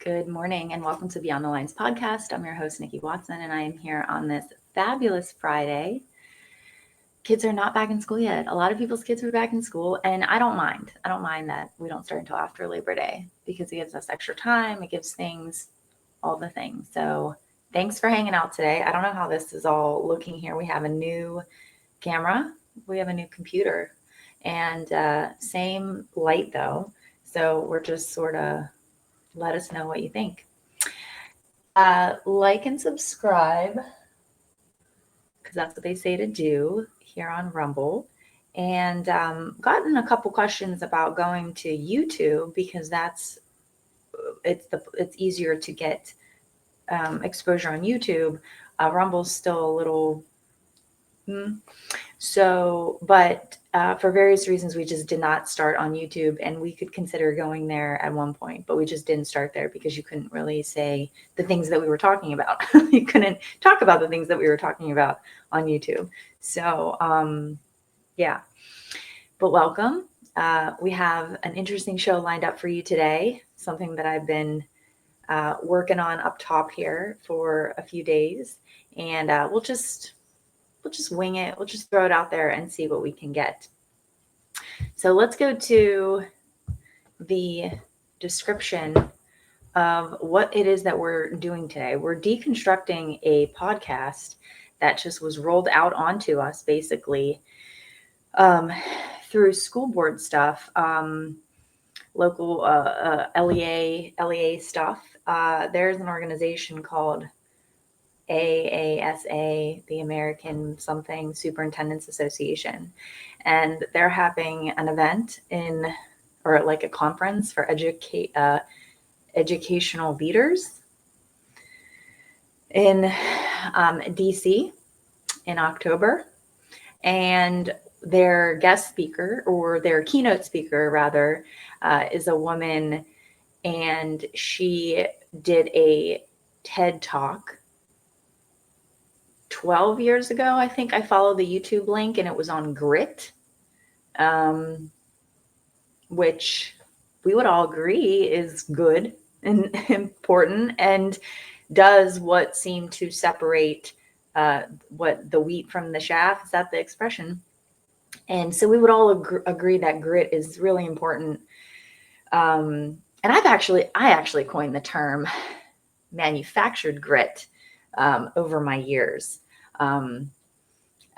Good morning and welcome to Beyond the Lines podcast. I'm your host, Nikki Watson, and I am here on this fabulous Friday. Kids are not back in school yet. A lot of people's kids are back in school, and I don't mind. I don't mind that we don't start until after Labor Day because it gives us extra time. It gives things, all the things. So thanks for hanging out today. I don't know how this is all looking here. We have a new camera. We have a new computer and same light though. So we're just sort of, let us know what you think. Like and subscribe, because that's what they say to do here on Rumble. And gotten a couple questions about going to YouTube because it's easier to get exposure on YouTube. Rumble's still a little but for various reasons, we just did not start on YouTube, and we could consider going there at one point, but we just didn't start there because you couldn't really say the things that we were talking about. You couldn't talk about the things that we were talking about on YouTube. So, yeah, but welcome. We have an interesting show lined up for you today, something that I've been working on up top here for a few days, and we'll just wing it. We'll just throw it out there and see what we can get. So let's go to the description of what it is that we're doing today. We're deconstructing a podcast that just was rolled out onto us basically through school board stuff, local LEA stuff. There's an organization called AASA, the American something Superintendents Association, and they're having an event or like a conference for educational leaders in DC in October, and their guest speaker, or their keynote speaker rather, is a woman, and she did a TED Talk 12 years ago. I think I followed the YouTube link, and it was on grit, which we would all agree is good and important and does what seemed to separate what the wheat from the chaff. Is that the expression? And so we would all agree that grit is really important. And I actually coined the term manufactured grit over my years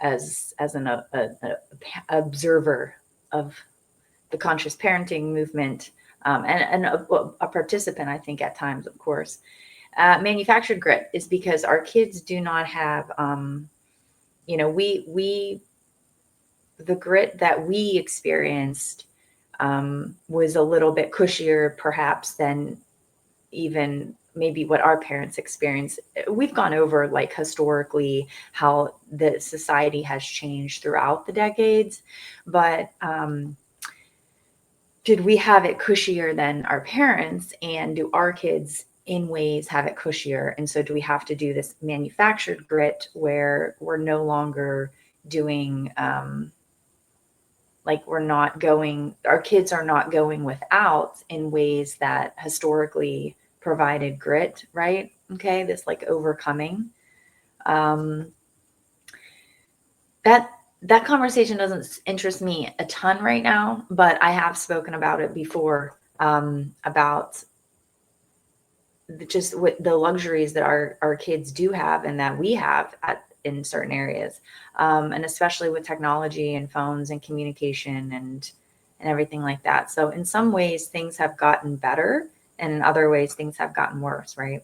as an observer of the conscious parenting movement and a participant, I think, at times, of course. Manufactured grit is because our kids do not have, the grit that we experienced was a little bit cushier, perhaps, than even maybe what our parents experienced. We've gone over, like, historically how the society has changed throughout the decades, but did we have it cushier than our parents, and do our kids in ways have it cushier? And so do we have to do this manufactured grit where we're no longer doing our kids are not going without in ways that historically provided grit, right? Okay, this like overcoming. That conversation doesn't interest me a ton right now, but I have spoken about it before, about just with the luxuries that our kids do have and that we have in certain areas, and especially with technology and phones and communication and everything like that. So in some ways things have gotten better, and in other ways things have gotten worse, right?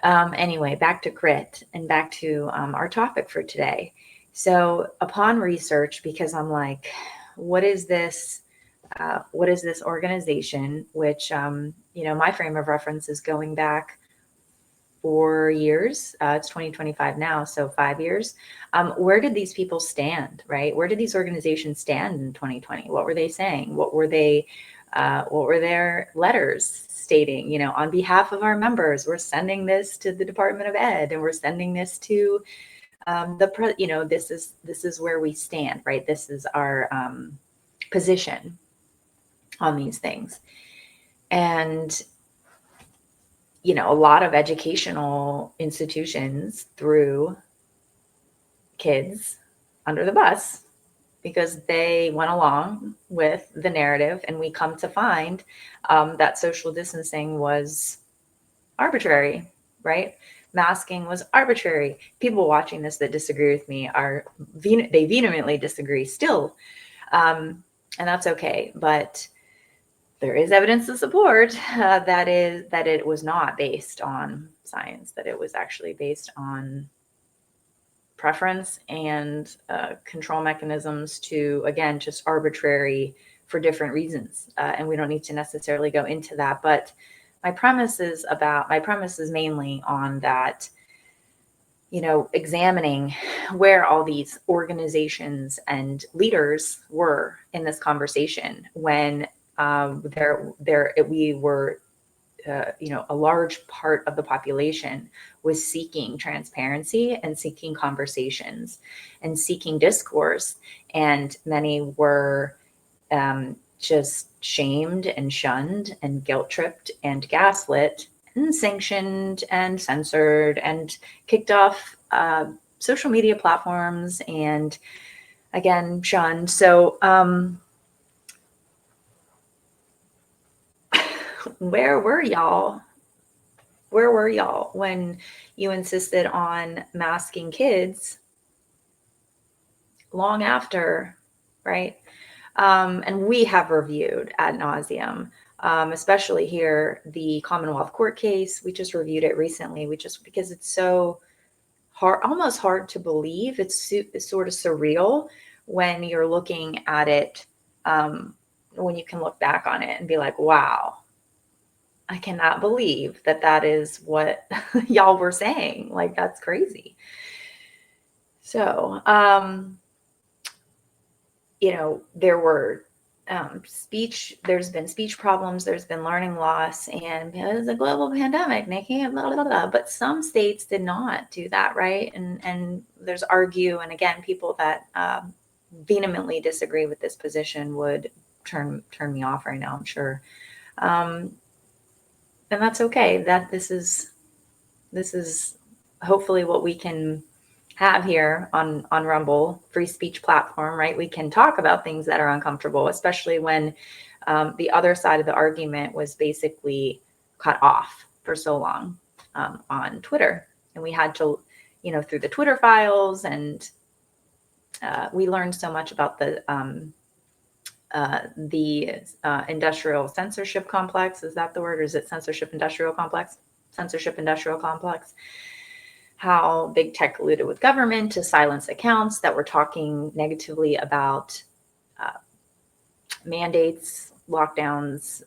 Anyway, back to grit and back to our topic for today. So upon research, because I'm like, what is this organization, which, my frame of reference is going back 4 years. It's 2025 now, so 5 years. Where did these people stand, right? Where did these organizations stand in 2020? What were they saying? What were their letters stating? On behalf of our members, we're sending this to the Department of Ed, and we're sending this to this is where we stand, right? This is our position on these things. And a lot of educational institutions threw kids under the bus because they went along with the narrative, and we come to find that social distancing was arbitrary, right? Masking was arbitrary. People watching this that disagree with me they vehemently disagree still, and that's okay. But there is evidence to support that it was not based on science, that it was actually based on preference and control mechanisms to, again, just arbitrary for different reasons. And we don't need to necessarily go into that. But my premise is mainly on that, examining where all these organizations and leaders were in this conversation when we were, a large part of the population was seeking transparency and seeking conversations and seeking discourse. And many were just shamed and shunned and guilt tripped and gaslit and sanctioned and censored and kicked off social media platforms and, again, shunned. So where were y'all? Where were y'all when you insisted on masking kids long after, right? And we have reviewed ad nauseum, especially here, the Commonwealth Court case. We just reviewed it recently. Because it's so hard, almost hard to believe. It's sort of surreal when you're looking at it, when you can look back on it and be like, wow, I cannot believe that is what y'all were saying. Like, that's crazy. So, there were there's been speech problems, there's been learning loss, and it's a global pandemic, Nikki, blah, blah, blah. But some states did not do that, right? And there's argue, and again, people that vehemently disagree with this position would turn me off right now, I'm sure. And that's okay. That this is hopefully what we can have here on Rumble, free speech platform, right? We can talk about things that are uncomfortable, especially when the other side of the argument was basically cut off for so long on Twitter. And we had to, through the Twitter files, and we learned so much about the industrial censorship complex. Is that the word? Or is it censorship industrial complex? Censorship industrial complex. How big tech colluded with government to silence accounts that were talking negatively about mandates, lockdowns,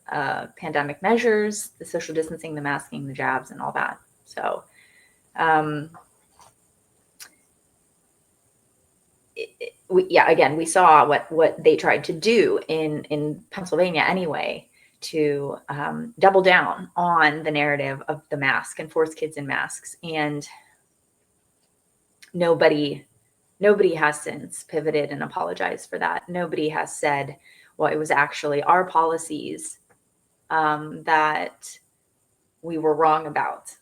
pandemic measures, the social distancing, the masking, the jabs, and all that. So we saw what they tried to do in Pennsylvania anyway, to double down on the narrative of the mask and force kids in masks. And nobody has since pivoted and apologized for that. Nobody has said, well, it was actually our policies that we were wrong about,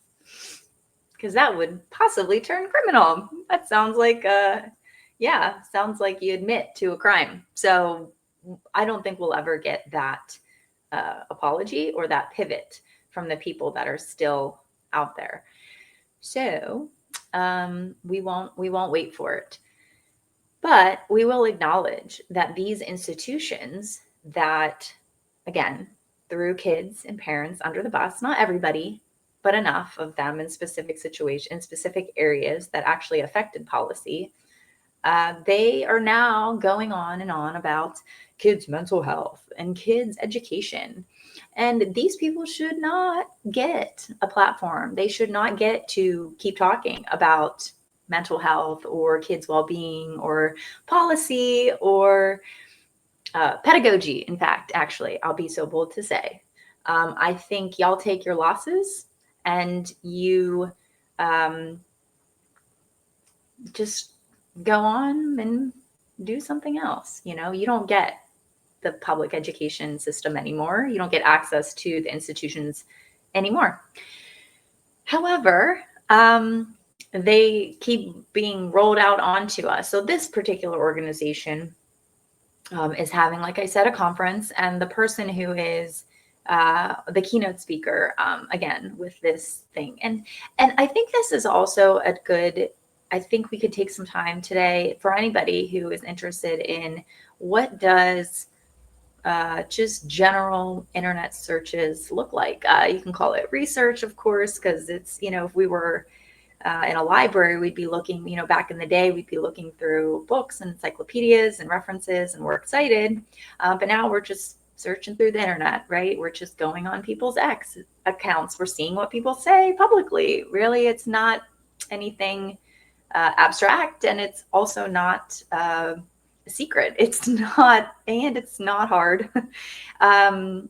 because that would possibly turn criminal. That sounds like sounds like you admit to a crime. So I don't think we'll ever get that apology or that pivot from the people that are still out there. So we won't wait for it, but we will acknowledge that these institutions that, again, threw kids and parents under the bus, not everybody, but enough of them in specific situations, specific areas that actually affected policy, they are now going on and on about kids' mental health and kids' education. And these people should not get a platform. They should not get to keep talking about mental health or kids' well-being or policy or pedagogy. In fact, actually, I'll be so bold to say, I think y'all take your losses and you just go on and do something else. You don't get the public education system anymore. You don't get access to the institutions anymore. However, they keep being rolled out onto us. So this particular organization is having, like I said, a conference, and the person who is the keynote speaker, again, with this thing. And I think this is also a good, I think we could take some time today for anybody who is interested in what does just general internet searches look like. You can call it research, of course, because it's, if we were in a library, we'd be looking, back in the day, we'd be looking through books and encyclopedias and references, and we're excited. But now we're just searching through the internet, right? We're just going on people's X accounts. We're seeing what people say publicly. Really, it's not anything abstract, and it's also not secret. It's not, and it's not hard. And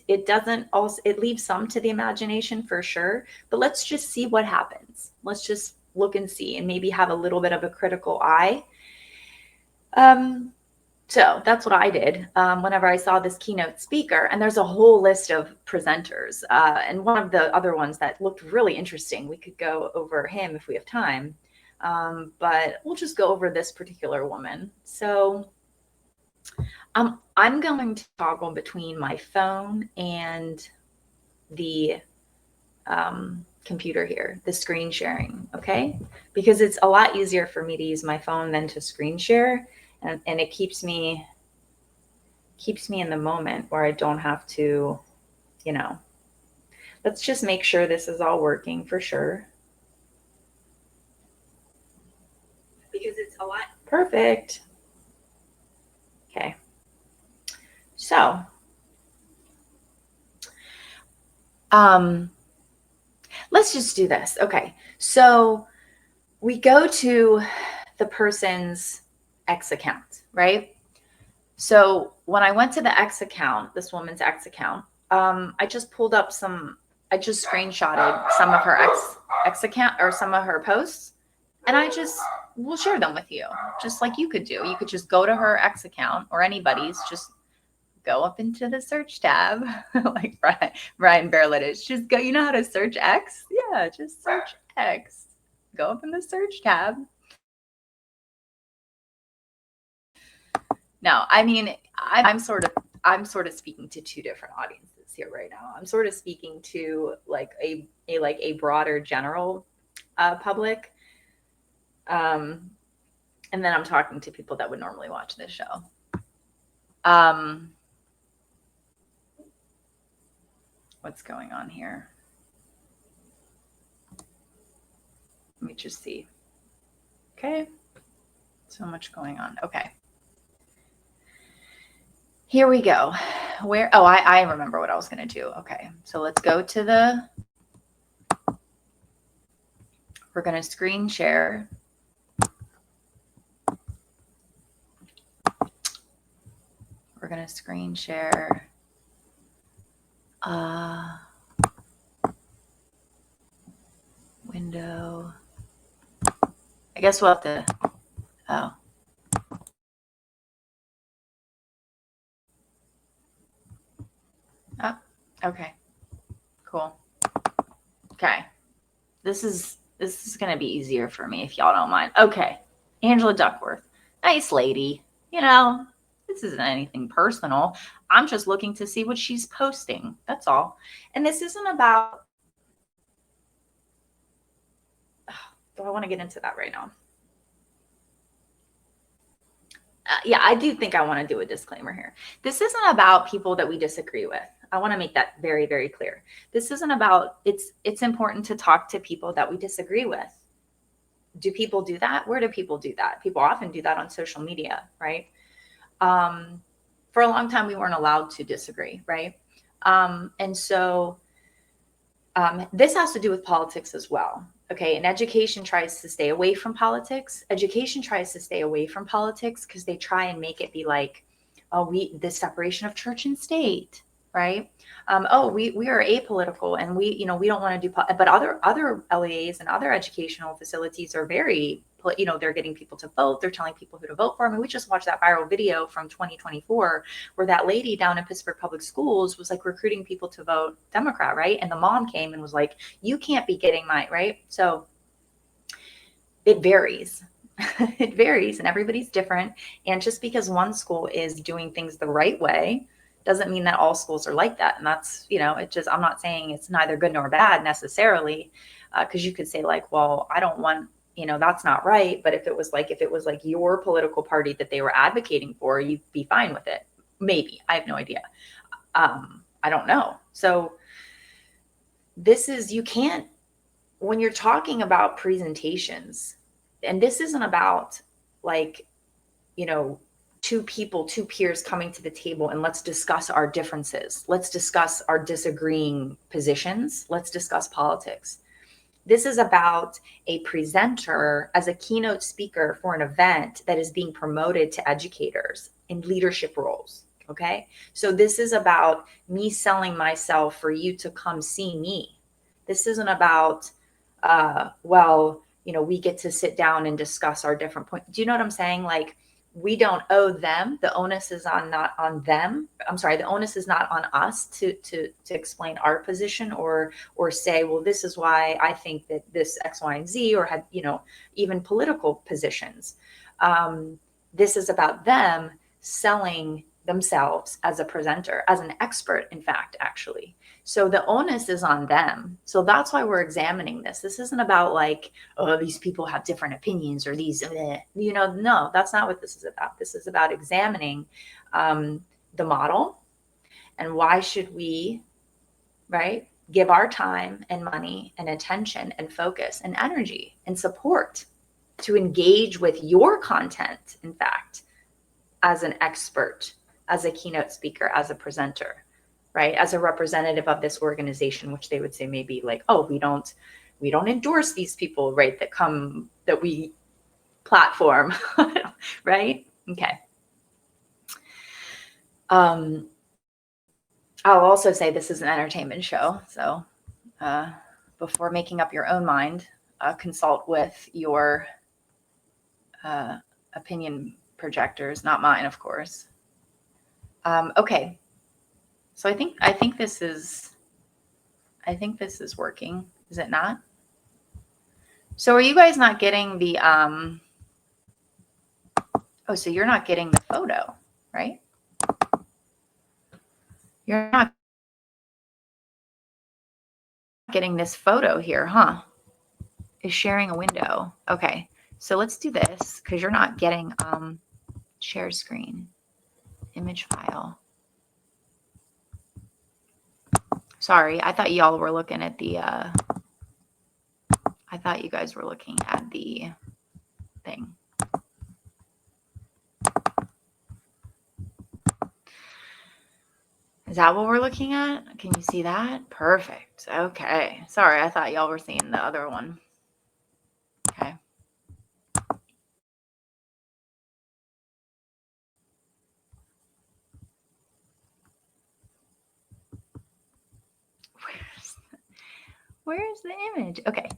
it doesn't also, it leaves some to the imagination for sure, but let's just see what happens. Let's just look and see, and maybe have a little bit of a critical eye. So that's what I did whenever I saw this keynote speaker, and there's a whole list of presenters. And one of the other ones that looked really interesting, we could go over him if we have time, but we'll just go over this particular woman. So I'm going to toggle between my phone and the computer here, the screen sharing, okay? Because it's a lot easier for me to use my phone than to screen share, and it keeps me in the moment where I don't have to, let's just make sure this is all working for sure. Because it's a lot. Perfect. Okay. So, let's just do this. Okay. So we go to the person's X account, right? So when I went to the X account, this woman's X account, I just pulled up I just screenshotted some of her X account, or some of her posts, and we'll share them with you, just like you could do. You could just go to her X account, or anybody's, just go up into the search tab, like Brian Bartlett is. Just go, you know how to search X? Yeah, just search X. Go up in the search tab. No, I mean, I'm sort of speaking to two different audiences here right now. I'm sort of speaking to like a broader general public. And then I'm talking to people that would normally watch this show. What's going on here? Let me just see. Okay. So much going on. Okay. Here we go. Where? Oh, I remember what I was going to do. Okay. So let's go to we're going to screen share. We're going to screen share. Window. I guess we'll have to, oh. Oh, okay, cool. Okay. This is going to be easier for me if y'all don't mind. Okay. Angela Duckworth. Nice lady. This isn't anything personal. I'm just looking to see what she's posting. That's all. And this isn't about, do I want to get into that right now? Yeah, I do think I want to do a disclaimer here. This isn't about people that we disagree with. I want to make that very, very clear. This isn't about, it's important to talk to people that we disagree with. Do people do that? Where do people do that? People often do that on social media, right? For a long time, we weren't allowed to disagree, right? And so this has to do with politics as well. Okay, and education tries to stay away from politics. Education tries to stay away from politics because they try and make it be like, oh, the separation of church and state, right? We are apolitical, and we don't want to do, but other LEAs and other educational facilities are very they're getting people to vote. They're telling people who to vote for. I mean, we just watched that viral video from 2024 where that lady down in Pittsburgh Public Schools was like recruiting people to vote Democrat, right? And the mom came and was like, you can't be getting my, right? So it varies. It varies and everybody's different. And just because one school is doing things the right way doesn't mean that all schools are like that. And that's, I'm not saying it's neither good nor bad necessarily, because you could say like, well, I don't want, that's not right. But if it was like your political party that they were advocating for, you'd be fine with it. Maybe. I have no idea. I don't know. So you can't, when you're talking about presentations, and this isn't about like, two peers coming to the table and let's discuss our differences. Let's discuss our disagreeing positions. Let's discuss politics. This is about a presenter as a keynote speaker for an event that is being promoted to educators in leadership roles. Okay. So this is about me selling myself for you to come see me. This isn't about, we get to sit down and discuss our different points. Do you know what I'm saying? Like, we don't owe them. The onus is not on them. I'm sorry. The onus is not on us to explain our position or say, well, this is why I think that this X, Y, and Z, or had, even political positions. This is about them selling themselves as a presenter, as an expert, in fact, actually. So the onus is on them. So that's why we're examining this. This isn't about like, oh, these people have different opinions or these, no, that's not what this is about. This is about examining the model and why should we, right, give our time and money and attention and focus and energy and support to engage with your content, in fact, as an expert, as a keynote speaker, as a presenter. Right, as a representative of this organization, which they would say maybe like, oh, we don't endorse these people, right, that we platform, right? Okay. I'll also say this is an entertainment show, so before making up your own mind, consult with your opinion projectors, not mine, of course. Okay. So I think this is working. Is it not? So are you guys not getting the so you're not getting the photo, right? You're not getting this photo here, huh? Is sharing a window. Okay. So let's do this because you're not getting share screen, image file. Sorry, I thought y'all were looking at the I thought you guys were looking at the thing. Is that what we're looking at? Can you see that? Perfect. Okay. Sorry, I thought y'all were seeing the other one. Okay. Where's the image? Okay.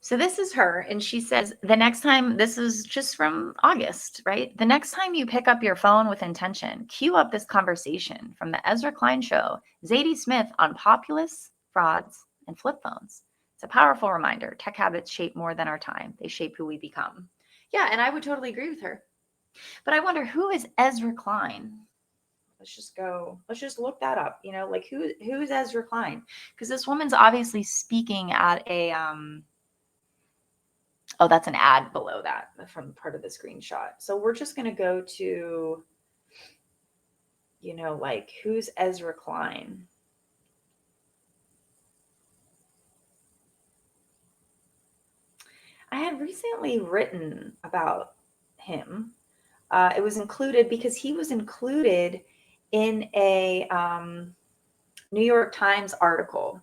So this is her, and she says, the next time, this is just from August, right? The next time you pick up your phone with intention, cue up this conversation from the Ezra Klein Show, Zadie Smith on populists, frauds, and flip phones. It's a powerful reminder. Tech habits shape more than our time. They shape who we become. Yeah, and I would totally agree with her. But I wonder, who is Ezra Klein? Let's just look that up. Like who's Ezra Klein? Because this woman's obviously speaking at a oh, that's an ad below that from part of the screenshot. So we're just going to go to, like, who's Ezra Klein? I had recently written about him. It was included because he was included in a New York Times article.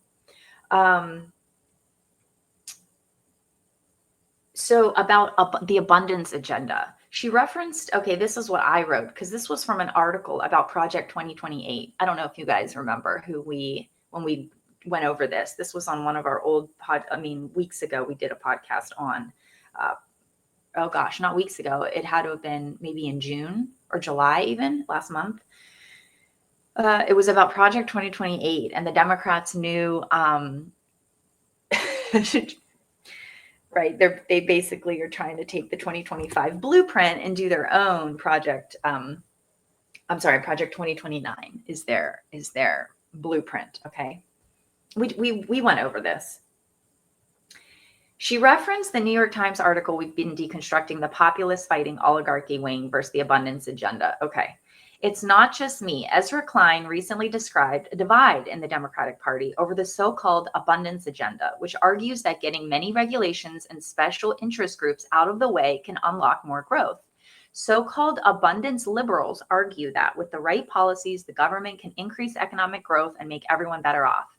So about the abundance agenda. She referenced, okay, this is what I wrote, because this was from an article about Project 2028. I don't know if you guys remember when we went over this. This was on one of our old weeks ago, we did a podcast on oh gosh, not weeks ago. It had to have been maybe in June or July, even last month. It was about Project 2028, and the Democrats knew, right? They basically are trying to take the 2025 blueprint and do their own project. Project 2029 is their blueprint. Okay, we went over this. She referenced the New York Times article, "We've been deconstructing the populist fighting oligarchy wing versus the abundance agenda." Okay. It's not just me. Ezra Klein recently described a divide in the Democratic Party over the so-called abundance agenda, which argues that getting many regulations and special interest groups out of the way can unlock more growth. So-called abundance liberals argue that with the right policies, the government can increase economic growth and make everyone better off.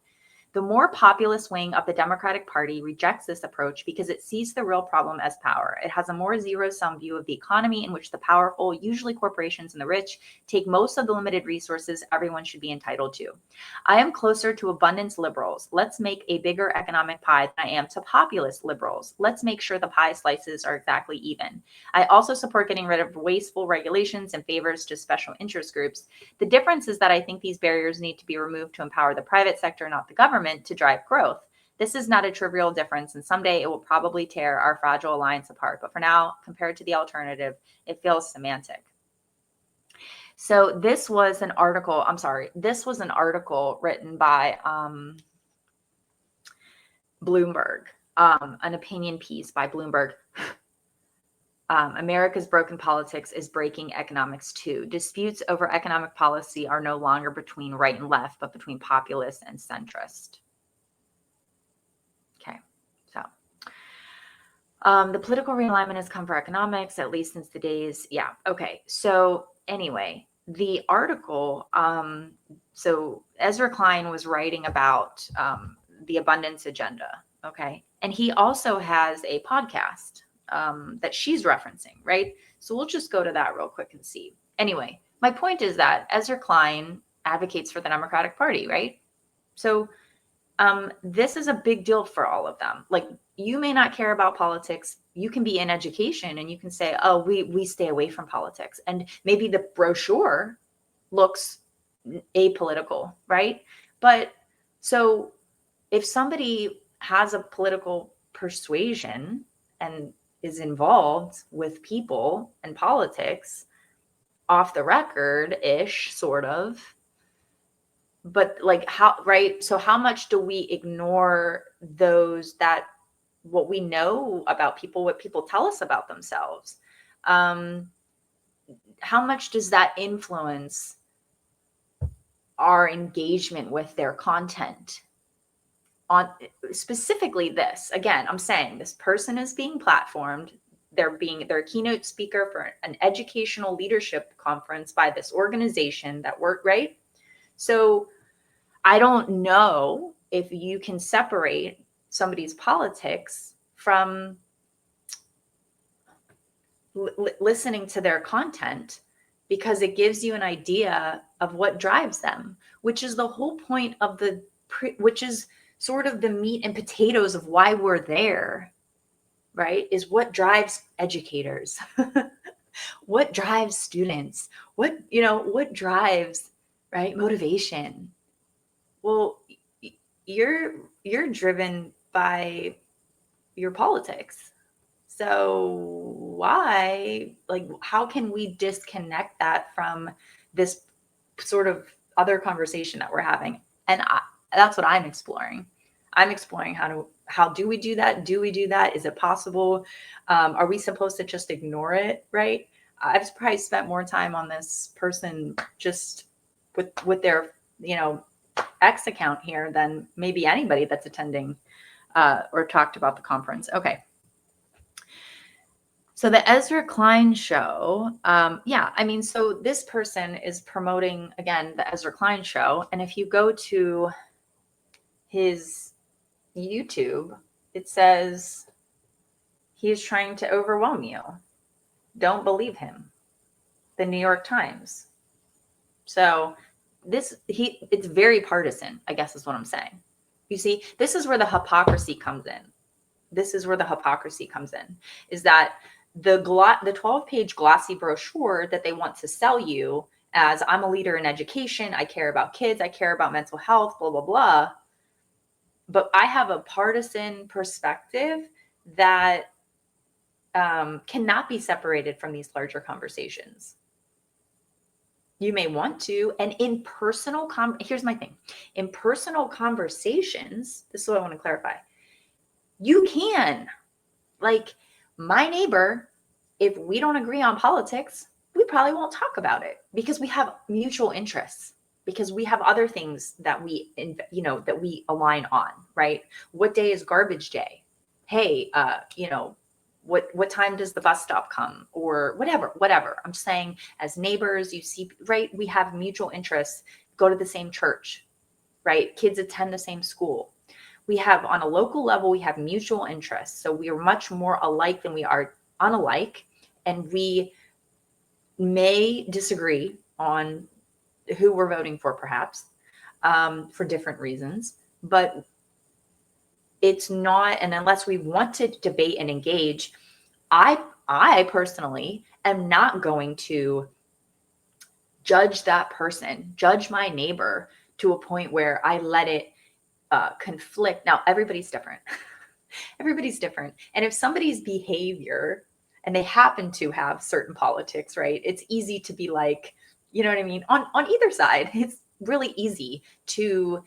The more populist wing of the Democratic Party rejects this approach because it sees the real problem as power. It has a more zero-sum view of the economy in which the powerful, usually corporations and the rich, take most of the limited resources everyone should be entitled to. I am closer to abundance liberals. Let's make a bigger economic pie than I am to populist liberals. Let's make sure the pie slices are exactly even. I also support getting rid of wasteful regulations and favors to special interest groups. The difference is that I think these barriers need to be removed to empower the private sector, not the government, to drive growth. This is not a trivial difference, and someday it will probably tear our fragile alliance apart. But for now, compared to the alternative, it feels semantic. So this was an article, written by Bloomberg, an opinion piece by Bloomberg. America's broken politics is breaking economics too. Disputes over economic policy are no longer between right and left, but between populist and centrist. Okay, so the political realignment has come for economics, at least since the days. Yeah, okay. So anyway, the article, so Ezra Klein was writing about the abundance agenda, okay? And he also has a podcast that she's referencing, right? So we'll just go to that real quick and see. Anyway, my point is that Ezra Klein advocates for the Democratic Party, right? So this is a big deal for all of them. Like, you may not care about politics. You can be in education and you can say, oh, we stay away from politics. And maybe the brochure looks apolitical, right? But so if somebody has a political persuasion and is involved with people and politics off the record-ish, sort of, but like how, right? So how much do we ignore those that what we know about people, what people tell us about themselves? How much does that influence our engagement with their content? On specifically this, again, I'm saying this person is being platformed. They're a keynote speaker for an educational leadership conference by this organization that worked, right? So I don't know if you can separate somebody's politics from listening to their content, because it gives you an idea of what drives them, which is the whole point of which is sort of the meat and potatoes of why we're there, right? Is what drives educators, what drives students, what drives, right? Motivation. Well, you're driven by your politics. So why, like, how can we disconnect that from this sort of other conversation that we're having? And that's what I'm exploring. I'm exploring how do we do that? Do we do that? Is it possible? Are we supposed to just ignore it, right? I've probably spent more time on this person just with their, X account here than maybe anybody that's attending or talked about the conference. Okay. So the Ezra Klein show, so this person is promoting, again, the Ezra Klein show. And if you go to his YouTube, it says he is trying to overwhelm you. Don't believe him. The New York Times. So it's very partisan, I guess is what I'm saying. You see, this is where the hypocrisy comes in. Is that the 12-page glossy brochure that they want to sell you as, I'm a leader in education, I care about kids, I care about mental health, blah, blah, blah. But I have a partisan perspective that cannot be separated from these larger conversations. You may want to, and in personal, here's my thing. In personal conversations, this is what I want to clarify. You can, like my neighbor, if we don't agree on politics, we probably won't talk about it because we have mutual interests, because we have other things that we, that we align on, right? What day is garbage day? Hey, what time does the bus stop come, or whatever. I'm just saying, as neighbors, you see, right? We have mutual interests, go to the same church, right? Kids attend the same school. We have, on a local level, we have mutual interests. So we are much more alike than we are unalike. And we may disagree on who we're voting for, perhaps, for different reasons. But it's not, and unless we want to debate and engage, I personally am not going to judge that person, judge my neighbor to a point where I let it conflict. Now, everybody's different. Everybody's different. And if somebody's behavior, and they happen to have certain politics, right? It's easy to be like, you know what I mean? On either side, it's really easy to,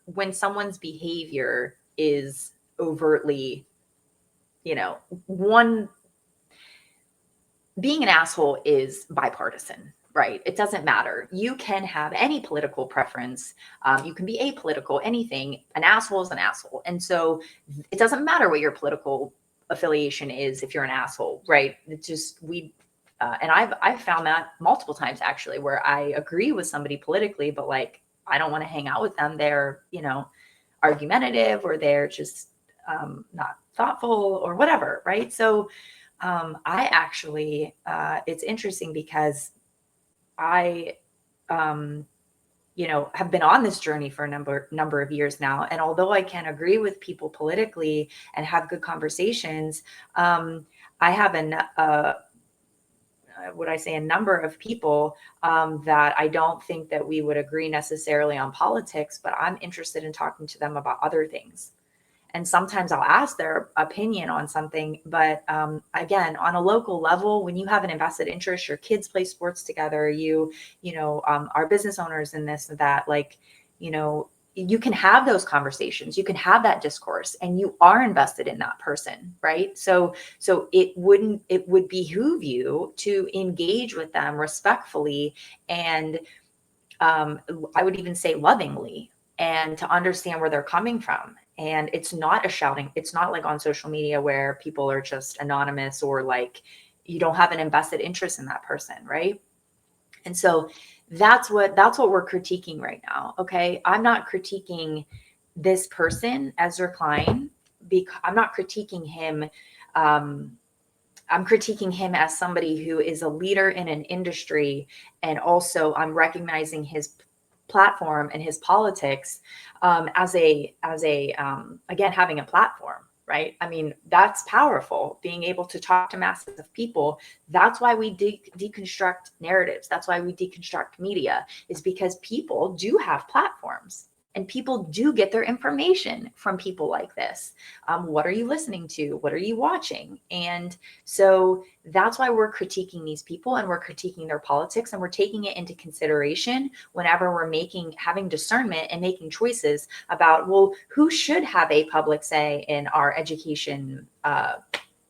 when someone's behavior is overtly, being an asshole is bipartisan, right? It doesn't matter. You can have any political preference. You can be apolitical, anything. An asshole is an asshole. And so it doesn't matter what your political affiliation is if you're an asshole, right? It's just, and I've found that multiple times, actually, where I agree with somebody politically, but like, I don't want to hang out with them. They're, argumentative, or they're just not thoughtful, or whatever, right? So I actually, it's interesting because I, have been on this journey for a number of years now. And although I can agree with people politically and have good conversations, I have a number of people that I don't think that we would agree necessarily on politics, but I'm interested in talking to them about other things. And sometimes I'll ask their opinion on something. But again, on a local level, when you have an invested interest, your kids play sports together, are business owners in this and that, you can have those conversations, you can have that discourse, and you are invested in that person, right? So it would behoove you to engage with them respectfully, and I would even say lovingly, and to understand where they're coming from. And it's not it's not like on social media where people are just anonymous, or like you don't have an invested interest in that person, right? And so that's what we're critiquing right now. Okay. I'm not critiquing this person, Ezra Klein, because I'm not critiquing him. I'm critiquing him as somebody who is a leader in an industry. And also I'm recognizing his platform and his politics as again, having a platform, right? I mean, that's powerful, being able to talk to masses of people. That's why we deconstruct narratives. That's why we deconstruct media, is because people do have platforms. And people do get their information from people like this. What are you listening to? What are you watching? And so that's why we're critiquing these people, and we're critiquing their politics, and we're taking it into consideration whenever we're having discernment and making choices about, well, who should have a public say in our education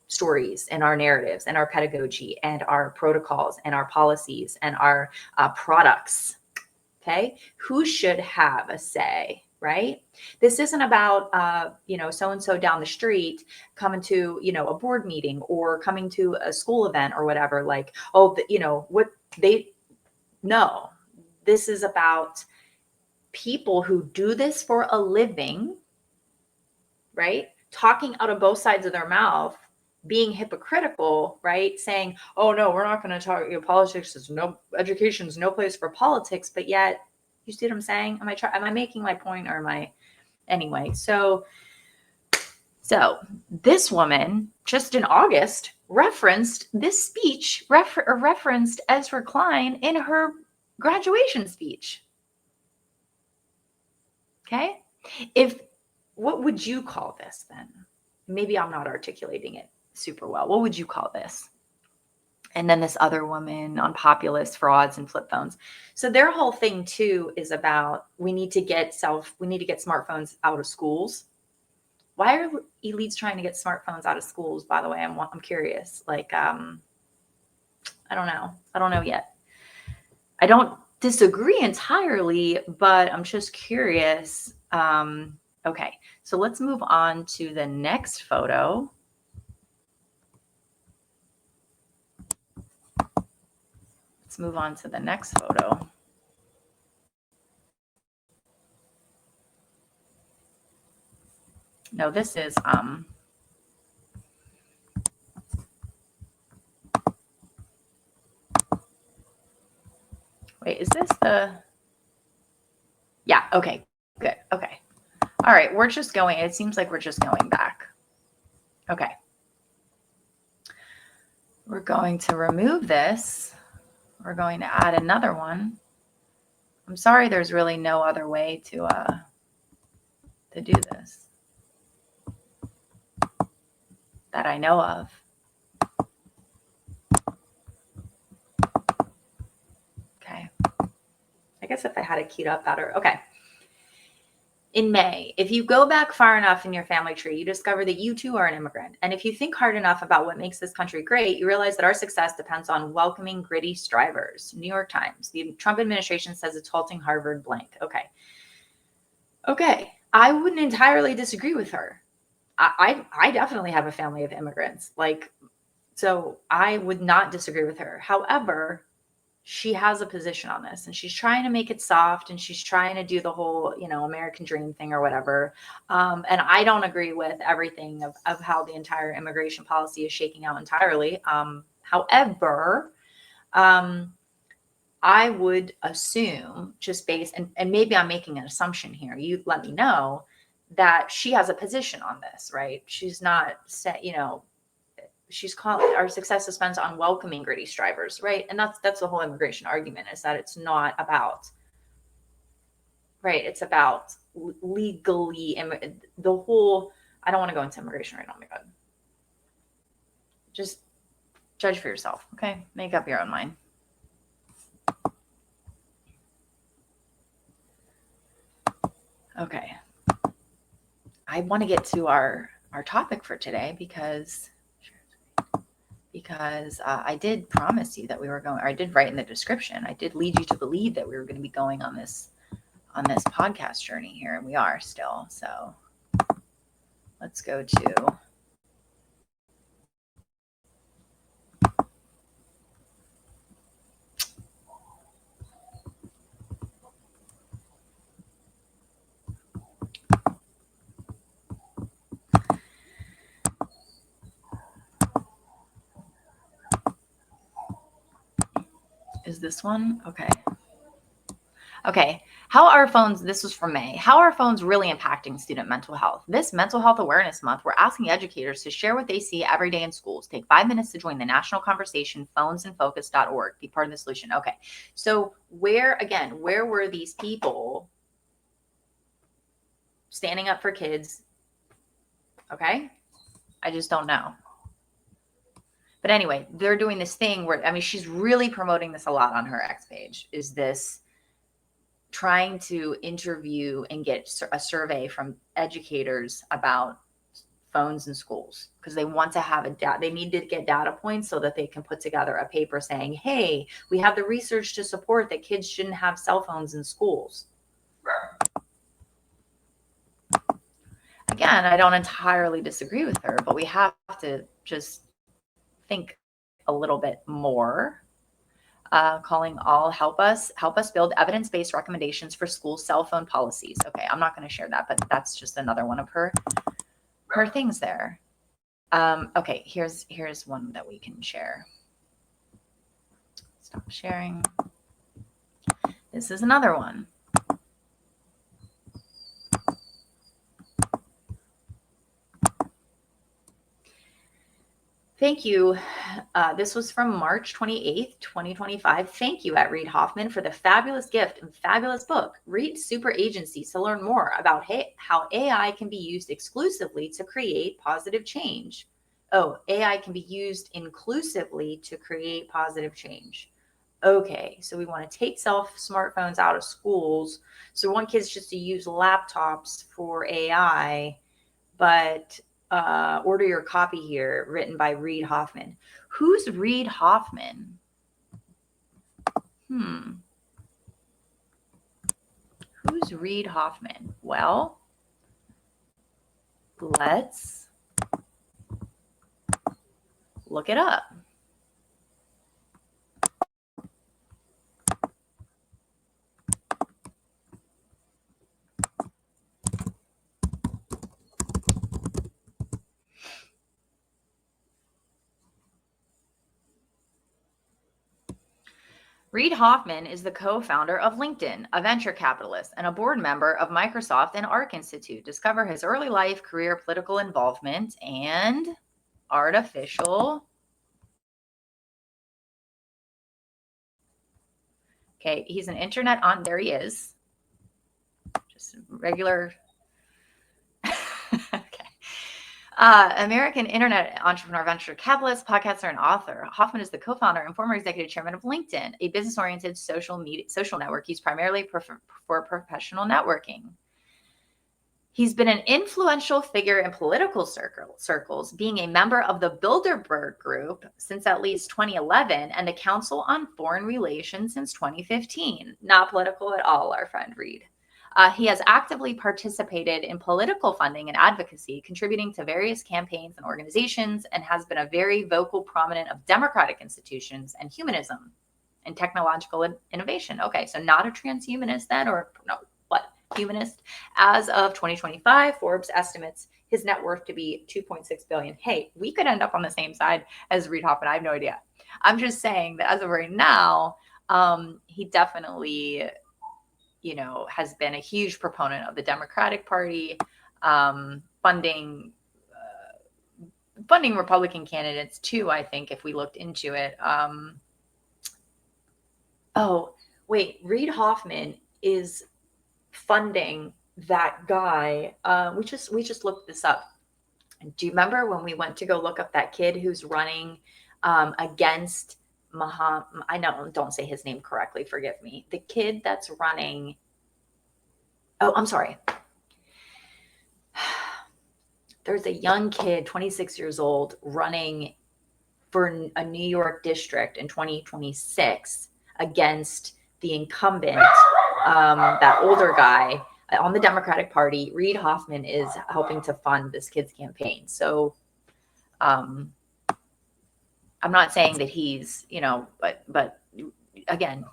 stories, and our narratives, and our pedagogy, and our protocols, and our policies, and our products. Okay, who should have a say, right? This isn't about, so-and-so down the street coming to, a board meeting, or coming to a school event or whatever, like, no, this is about people who do this for a living, right? Talking out of both sides of their mouth, being hypocritical, right? Saying, oh no, we're not going to talk, politics is education's no place for politics. But yet, you see what I'm saying? Am I making my point, or am I, anyway? So this woman just in August referenced this speech, referenced Ezra Klein in her graduation speech. Okay? What would you call this then? Maybe I'm not articulating it super well. What would you call this? And then this other woman on populist frauds and flip phones. So their whole thing too is about we need to get smartphones out of schools. Why are elites trying to get smartphones out of schools? By the way, I'm curious. Like, I don't know. I don't know yet. I don't disagree entirely, but I'm just curious. Okay, so let's move on to the next photo. Let's move on to the next photo. No, this is wait, is this the? Yeah, okay, good, okay. All right, we're just going, it seems like we're just going back. Okay. We're going to remove this. We're going to add another one. I'm sorry, there's really no other way to do this that I know of. Okay. I guess if I had it keyed up better. Okay. In May, if you go back far enough in your family tree, you discover that you too are an immigrant. And if you think hard enough about what makes this country great, you realize that our success depends on welcoming gritty strivers. New York Times. The Trump administration says it's halting Harvard blank. Okay. Okay. I wouldn't entirely disagree with her. I definitely have a family of immigrants. So I would not disagree with her. However, she has a position on this and she's trying to make it soft and she's trying to do the whole, American dream thing or whatever. And I don't agree with everything of how the entire immigration policy is shaking out entirely. However, I would assume just based, and maybe I'm making an assumption here, you let me know, that she has a position on this, right? She's not set, she's calling our success depends on welcoming gritty strivers, right? And that's the whole immigration argument, is that it's not about, right? It's about legally, the whole, I don't want to go into immigration right now. Oh my God. Just judge for yourself. Okay. Make up your own mind. Okay. I want to get to our topic for today because I did promise you that we were going, or I did write in the description, I did lead you to believe that we were going to be going on this podcast journey here, and we are still. So let's go to is this one? Okay. Okay. How are phones, this was from May, how are phones really impacting student mental health? This Mental Health Awareness Month, we're asking educators to share what they see every day in schools. Take 5 minutes to join the national conversation, phonesandfocus.org. Be part of the solution. Okay. So where were these people standing up for kids? Okay. I just don't know. But anyway, they're doing this thing where, she's really promoting this a lot on her X page, is this trying to interview and get a survey from educators about phones in schools, because they want to have they need to get data points so that they can put together a paper saying, hey, we have the research to support that kids shouldn't have cell phones in schools. Again, I don't entirely disagree with her, but we have to just think a little bit more. Calling all help us build evidence-based recommendations for school cell phone policies. Okay, I'm not going to share that, but that's just another one of her things there. Okay, here's one that we can share. Stop sharing. This is another one. Thank you. This was from March 28th, 2025. Thank you at Reid Hoffman for the fabulous gift and fabulous book. Read Super Agencies to learn more about how AI can be used exclusively to create positive change. Oh, AI can be used inclusively to create positive change. Okay, so we want to take smartphones out of schools. So we want kids just to use laptops for AI, but order your copy here, written by Reid Hoffman. Who's Reid Hoffman? Who's Reid Hoffman? Well, let's look it up. Reid Hoffman is the co-founder of LinkedIn, a venture capitalist, and a board member of Microsoft and ARC Institute. Discover his early life, career, political involvement, and artificial. Okay, he's an internet on. There he is. Just regular. Okay. American internet entrepreneur, venture capitalist, podcaster, and author. Hoffman is the co-founder and former executive chairman of LinkedIn, a business-oriented social network used primarily for professional networking. He's been an influential figure in political circles, being a member of the Bilderberg Group since at least 2011 and the Council on Foreign Relations since 2015. Not political at all, our friend Reid. He has actively participated in political funding and advocacy, contributing to various campaigns and organizations, and has been a very vocal proponent of democratic institutions and humanism and technological innovation. Okay, so not a transhumanist then, or no, what? Humanist. As of 2025, Forbes estimates his net worth to be $2.6 billion. Hey, we could end up on the same side as Reid Hoffman. I have no idea. I'm just saying that as of right now, he definitely, has been a huge proponent of the Democratic Party, funding Republican candidates too, I think, if we looked into it. Oh, wait, Reid Hoffman is funding that guy. We just looked this up. Do you remember when we went to go look up that kid who's running against I know, don't say his name correctly, forgive me. The kid that's running. Oh, I'm sorry. There's a young kid, 26 years old, running for a New York district in 2026 against the incumbent, that older guy on the Democratic Party. Reid Hoffman is helping to fund this kid's campaign. So I'm not saying that he's, but again,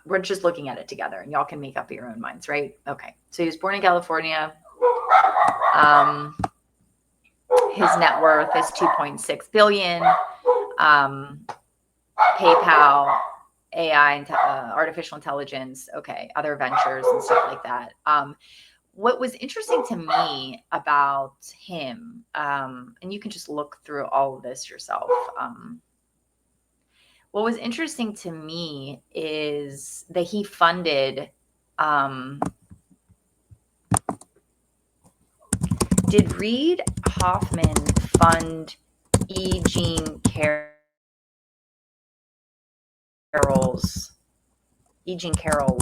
we're just looking at it together and y'all can make up your own minds, right? Okay. So he was born in California. His net worth is $2.6 billion. PayPal, AI, artificial intelligence, okay, other ventures and stuff like that. What was interesting to me about him, and you can just look through all of this yourself. What was interesting to me is that he funded, did Reid Hoffman fund E. Jean Carroll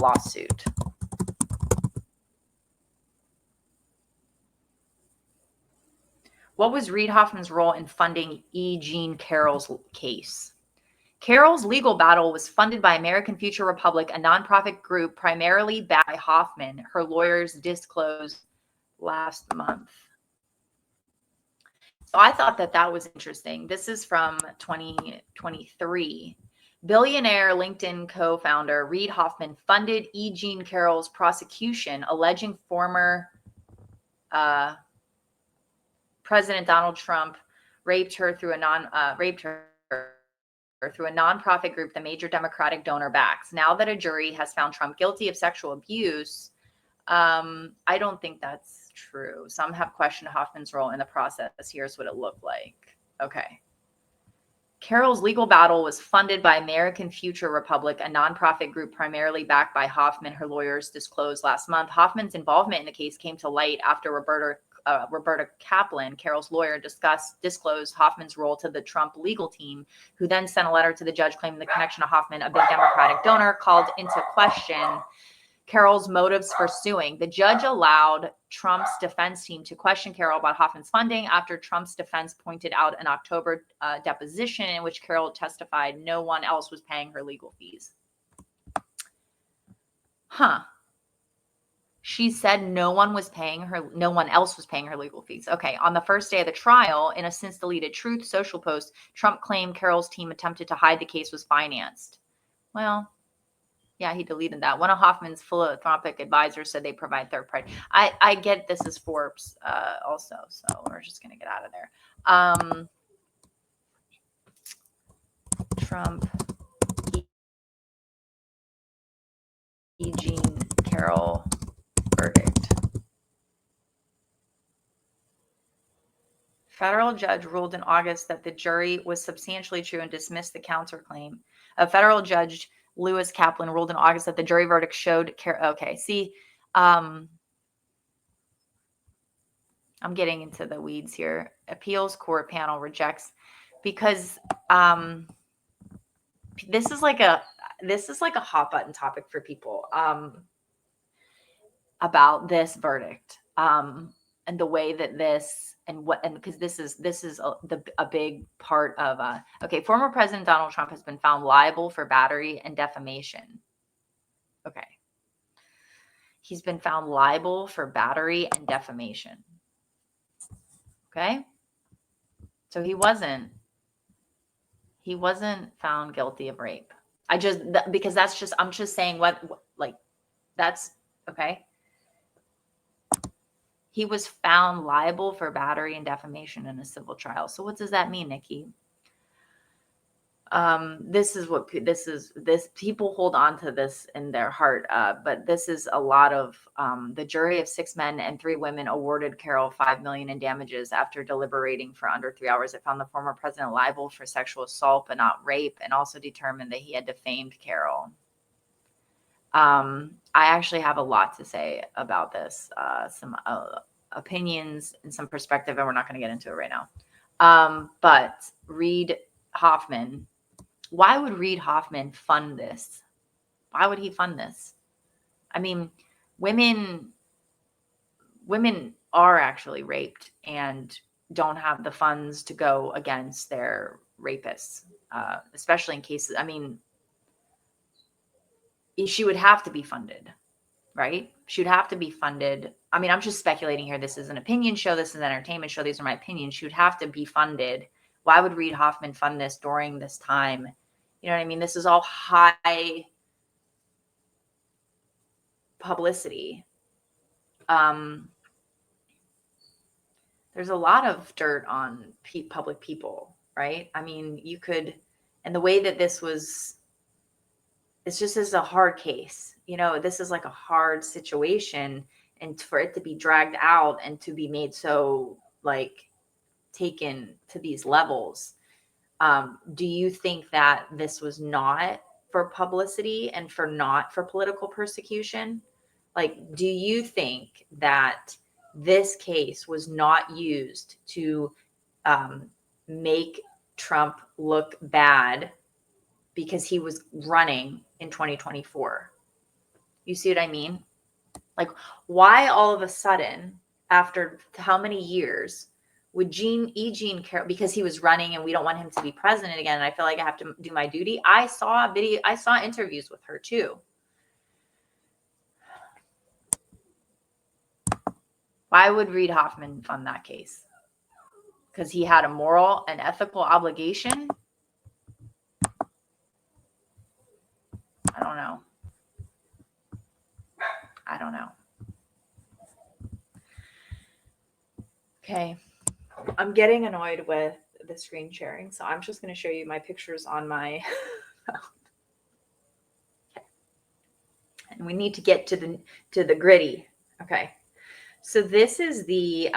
lawsuit? What was Reid Hoffman's role in funding E. Jean Carroll's case? Carroll's legal battle was funded by American Future Republic, a nonprofit group primarily backed by Hoffman, her lawyers disclosed last month. So I thought that was interesting. This is from 2023. Billionaire LinkedIn co-founder Reid Hoffman funded E. Jean Carroll's prosecution, alleging former President Donald Trump raped her through a nonprofit group the major Democratic donor backs. Now that a jury has found Trump guilty of sexual abuse, I don't think that's true. Some have questioned Hoffman's role in the process. Here's what it looked like. Okay. Carroll's legal battle was funded by American Future Republic, a nonprofit group primarily backed by Hoffman, her lawyers disclosed last month. Hoffman's involvement in the case came to light after Roberta Kaplan, Carroll's lawyer, disclosed Hoffman's role to the Trump legal team, who then sent a letter to the judge claiming the connection to Hoffman, a big Democratic donor, called into question Carroll's motives for suing. The judge allowed Trump's defense team to question Carroll about Hoffman's funding after Trump's defense pointed out an October deposition in which Carroll testified no one else was paying her legal fees. She said no one else was paying her legal fees. Okay. On the first day of the trial, in a since deleted Truth Social post, Trump claimed Carroll's team attempted to hide the case was financed. Well, yeah, he deleted that. One of Hoffman's philanthropic advisors said they provide third party. I get this is Forbes also, so we're just going to get out of there. Trump, Jean Carroll verdict. Federal judge ruled in August that the jury was substantially true and dismissed the counterclaim. A federal judge, Lewis Kaplan, ruled in August that the jury verdict showed okay, see, I'm getting into the weeds here. Appeals court panel rejects because this is like a hot button topic for people about this verdict and the way that this and because this is a big part of okay. Former President Donald Trump has been found liable for battery and defamation. Okay. He's been found liable for battery and defamation. Okay. So he wasn't found guilty of rape. Because I'm just saying that's okay. He was found liable for battery and defamation in a civil trial. So what does that mean, Nikki? This people hold on to this in their heart. But this is a lot of, the jury of 6 men and 3 women awarded Carroll $5 million in damages after deliberating for under 3 hours. It found the former president liable for sexual assault, but not rape, and also determined that he had defamed Carroll. I actually have a lot to say about this, some opinions and some perspective, and we're not going to get into it right now. But Reid Hoffman, why would Reid Hoffman fund this? Why would he fund this? I mean, women are actually raped and don't have the funds to go against their rapists, especially in cases, I mean, she would have to be funded, right? She would have to be funded. I mean, I'm just speculating here. This is an opinion show. This is an entertainment show. These are my opinions. She would have to be funded. Why would Reid Hoffman fund this during this time? You know what I mean? This is all high publicity. There's a lot of dirt on public people, right? I mean, you could, and the way that this was, it's just is a hard case. You know, this is like a hard situation, and for it to be dragged out and to be made so like taken to these levels. Do you think that this was not for publicity and not for political persecution? Like, do you think that this case was not used to make Trump look bad because he was running in 2024? You see what I mean? Like, why all of a sudden, after how many years, would Jean Carroll, because he was running and we don't want him to be president again, and I feel like I have to do my duty. I saw interviews with her too. Why would Reid Hoffman fund that case? Because he had a moral and ethical obligation? I don't know. Okay. I'm getting annoyed with the screen sharing, so I'm just going to show you my pictures on my phone. Okay. And we need to get to the gritty. Okay. So this is the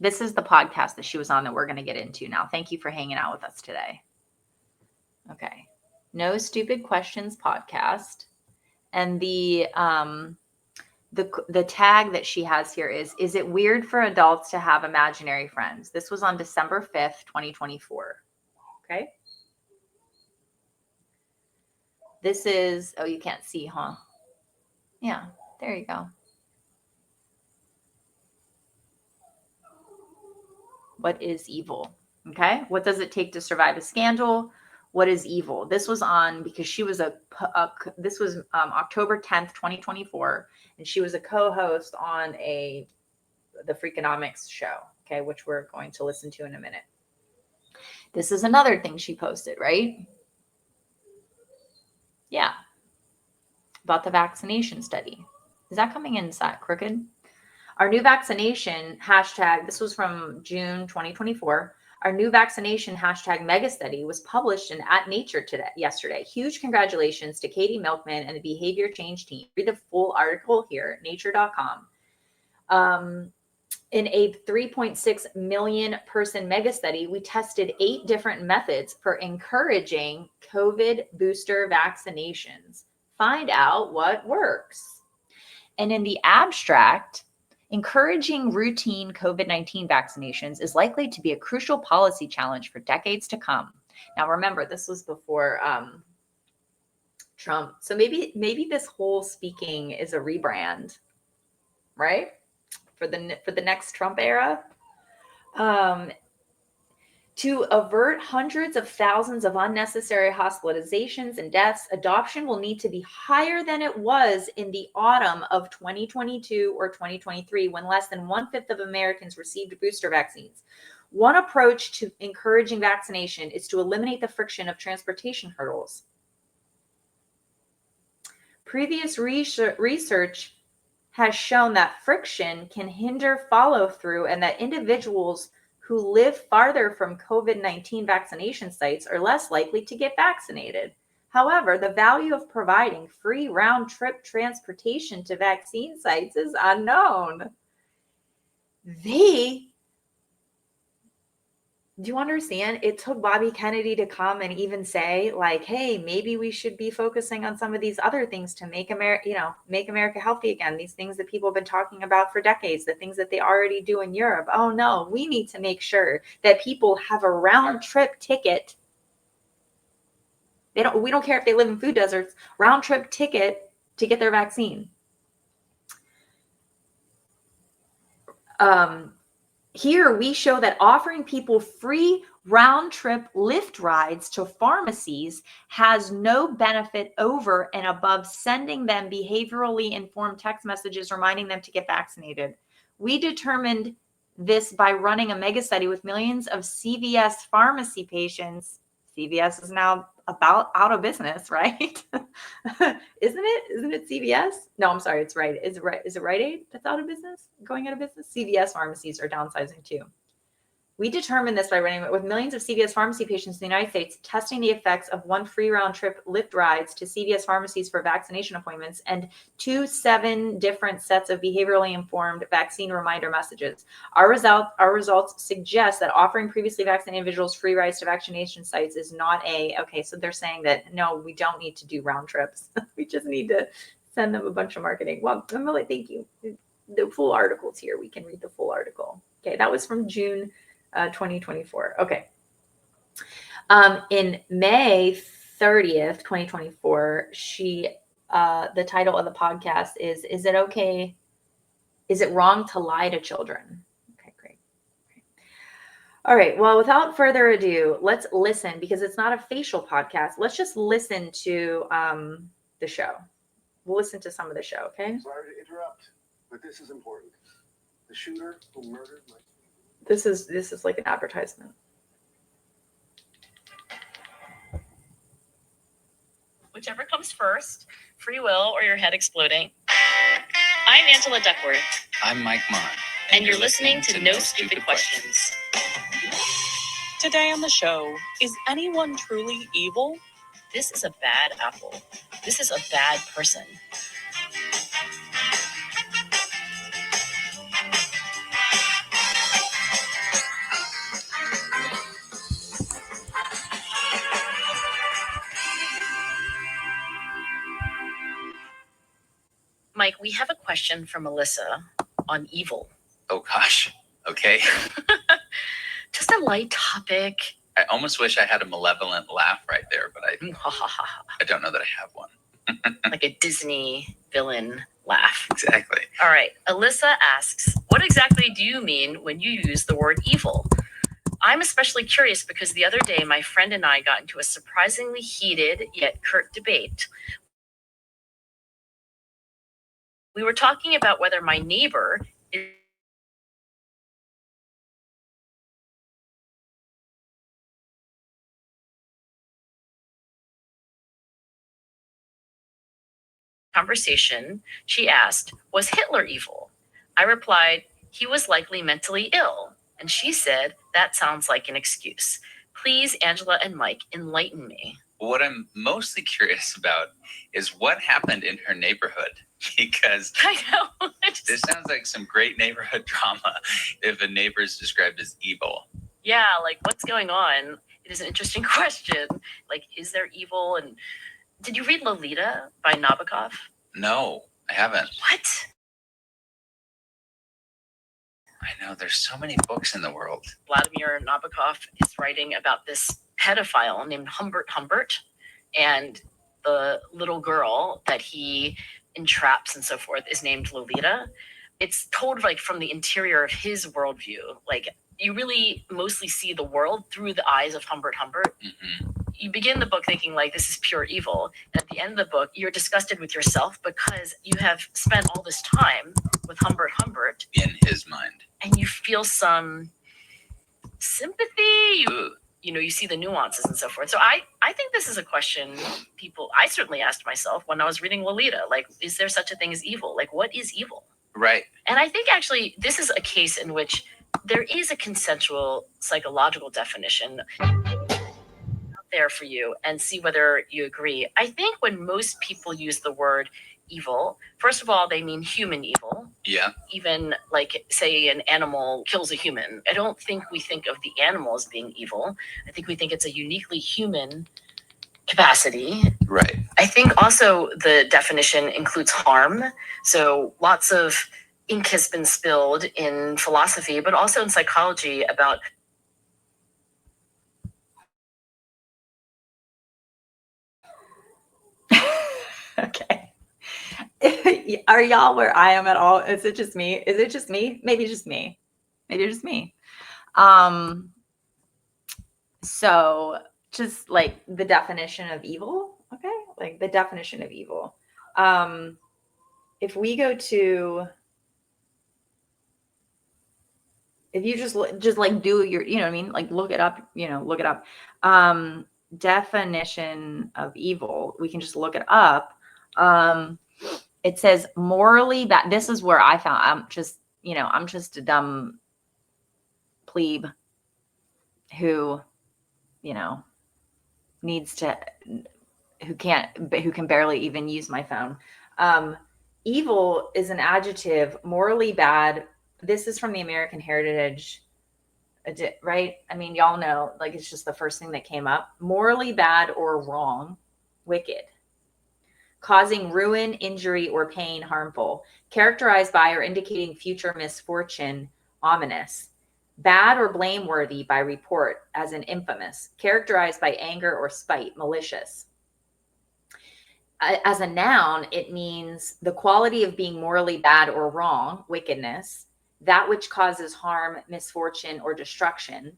This is the podcast that she was on that we're going to get into now. Thank you for hanging out with us today. Okay. No Stupid Questions podcast. And the tag that she has here is it weird for adults to have imaginary friends? This was on December 5th, 2024. Okay. This is, oh, you can't see, huh? Yeah, there you go. What is evil? Okay. What does it take to survive a scandal? What is evil? This was on because she was this was October 10th, 2024. And she was a co-host on the Freakonomics show. Okay. Which we're going to listen to in a minute. This is another thing she posted, right? Yeah. About the vaccination study. Is that coming in crooked? Our new vaccination hashtag, this was from June 2024. Our new vaccination hashtag mega study was published in Nature yesterday. Huge congratulations to Katie Milkman and the behavior change team. Read the full article here at nature.com. In a 3.6 million person mega study, we tested 8 different methods for encouraging COVID booster vaccinations. Find out what works. And in the abstract, encouraging routine COVID-19 vaccinations is likely to be a crucial policy challenge for decades to come. Now, remember, this was before Trump. So maybe this whole speaking is a rebrand, right? For the next Trump era. To avert hundreds of thousands of unnecessary hospitalizations and deaths, adoption will need to be higher than it was in the autumn of 2022 or 2023, when less than 1/5 of Americans received booster vaccines. One approach to encouraging vaccination is to eliminate the friction of transportation hurdles. Previous research has shown that friction can hinder follow-through and that individuals who live farther from COVID-19 vaccination sites are less likely to get vaccinated. However, the value of providing free round-trip transportation to vaccine sites is unknown. Do you understand? It took Bobby Kennedy to come and even say, like, hey, maybe we should be focusing on some of these other things to make America healthy again. These things that people have been talking about for decades, the things that they already do in Europe. Oh no, we need to make sure that people have a round trip ticket. We don't care if they live in food deserts, round trip ticket to get their vaccine. Here we show that offering people free round-trip Lyft rides to pharmacies has no benefit over and above sending them behaviorally informed text messages reminding them to get vaccinated. We determined this by running a mega study with millions of CVS pharmacy patients. CVS is now about out of business, right? Isn't it CVS? No, I'm sorry, it's Rite. Is it Rite Aid that's out of business? Going out of business? CVS pharmacies are downsizing too. We determined this by running it with millions of CVS pharmacy patients in the United States, testing the effects of 1 free round trip Lyft rides to CVS pharmacies for vaccination appointments and 7 different sets of behaviorally informed vaccine reminder messages. Our results suggest that offering previously vaccinated individuals free rides to vaccination sites is not okay. So they're saying that, no, we don't need to do round trips. We just need to send them a bunch of marketing. Well, Emily, thank you. The full article's here. We can read the full article. Okay, that was from June 2024. Okay. In May 30th, 2024, the title of the podcast is it okay? Is it wrong to lie to children? Okay, great. All right. Well, without further ado, let's listen, because it's not a facial podcast. Let's just listen to the show. We'll listen to some of the show. Okay. Sorry to interrupt, but this is important. The shooter who murdered my This is like an advertisement. Whichever comes first, free will or your head exploding. I'm Angela Duckworth. I'm Mike Mon. And you're listening to No Stupid Questions. Today on the show, is anyone truly evil? This is a bad apple. This is a bad person. we have a question from Melissa on evil. Oh gosh. Okay. Just a light topic. I almost wish I had a malevolent laugh right there, but I don't know that I have one. Like a Disney villain laugh. Exactly. All right. Alyssa asks, what exactly do you mean when you use the word evil? I'm especially curious because the other day my friend and I got into a surprisingly heated yet curt debate. We were talking about whether my neighbor is conversation. She asked, was Hitler evil? I replied, he was likely mentally ill. And she said, that sounds like an excuse. Please, Angela and Mike, enlighten me. What I'm mostly curious about is what happened in her neighborhood, because I know. this sounds like some great neighborhood drama if a neighbor is described as evil. Yeah, like what's going on? It is an interesting question. Like, is there evil? And did you read Lolita by Nabokov? No, I haven't. What? I know, there's so many books in the world. Vladimir Nabokov is writing about this pedophile named Humbert, and the little girl that he entraps and so forth is named Lolita. It's told like from the interior of his worldview. Like you really mostly see the world through the eyes of Humbert. Mm-hmm. You begin the book thinking like this is pure evil. And at the end of the book, you're disgusted with yourself because you have spent all this time with Humbert In his mind. and you feel some sympathy. You see the nuances and so forth. So I think this is a question I certainly asked myself when I was reading Lolita, like, is there such a thing as evil? Like, what is evil? Right. And I think actually this is a case in which there is a consensual psychological definition there for you and see whether you agree. I think when most people use the word evil, first of all, they mean human evil. Yeah. Even like say an animal kills a human. I don't think we think of the animal as being evil. I think we think it's a uniquely human capacity. Right. I think also the definition includes harm. So lots of ink has been spilled in philosophy, but also in psychology about Okay. Are y'all where I am at all? Is it just me? Is it just me? Maybe just me. Maybe just me. So just like the definition of evil, okay? Like the definition of evil. If we go to, if you just like do your, you know what I mean? Like look it up, look it up. Definition of evil, we can just look it up. It says morally bad. This is where I found, I'm just a dumb plebe who, who can barely even use my phone. Evil is an adjective, morally bad. This is from the American Heritage, right? I mean, y'all know, like, it's just the first thing that came up. Morally bad or wrong, wicked. Causing ruin, injury, or pain, harmful. Characterized by or indicating future misfortune, ominous. Bad or blameworthy by report, as in infamous. Characterized by anger or spite, malicious. As a noun, it means the quality of being morally bad or wrong, wickedness. That which causes harm, misfortune, or destruction.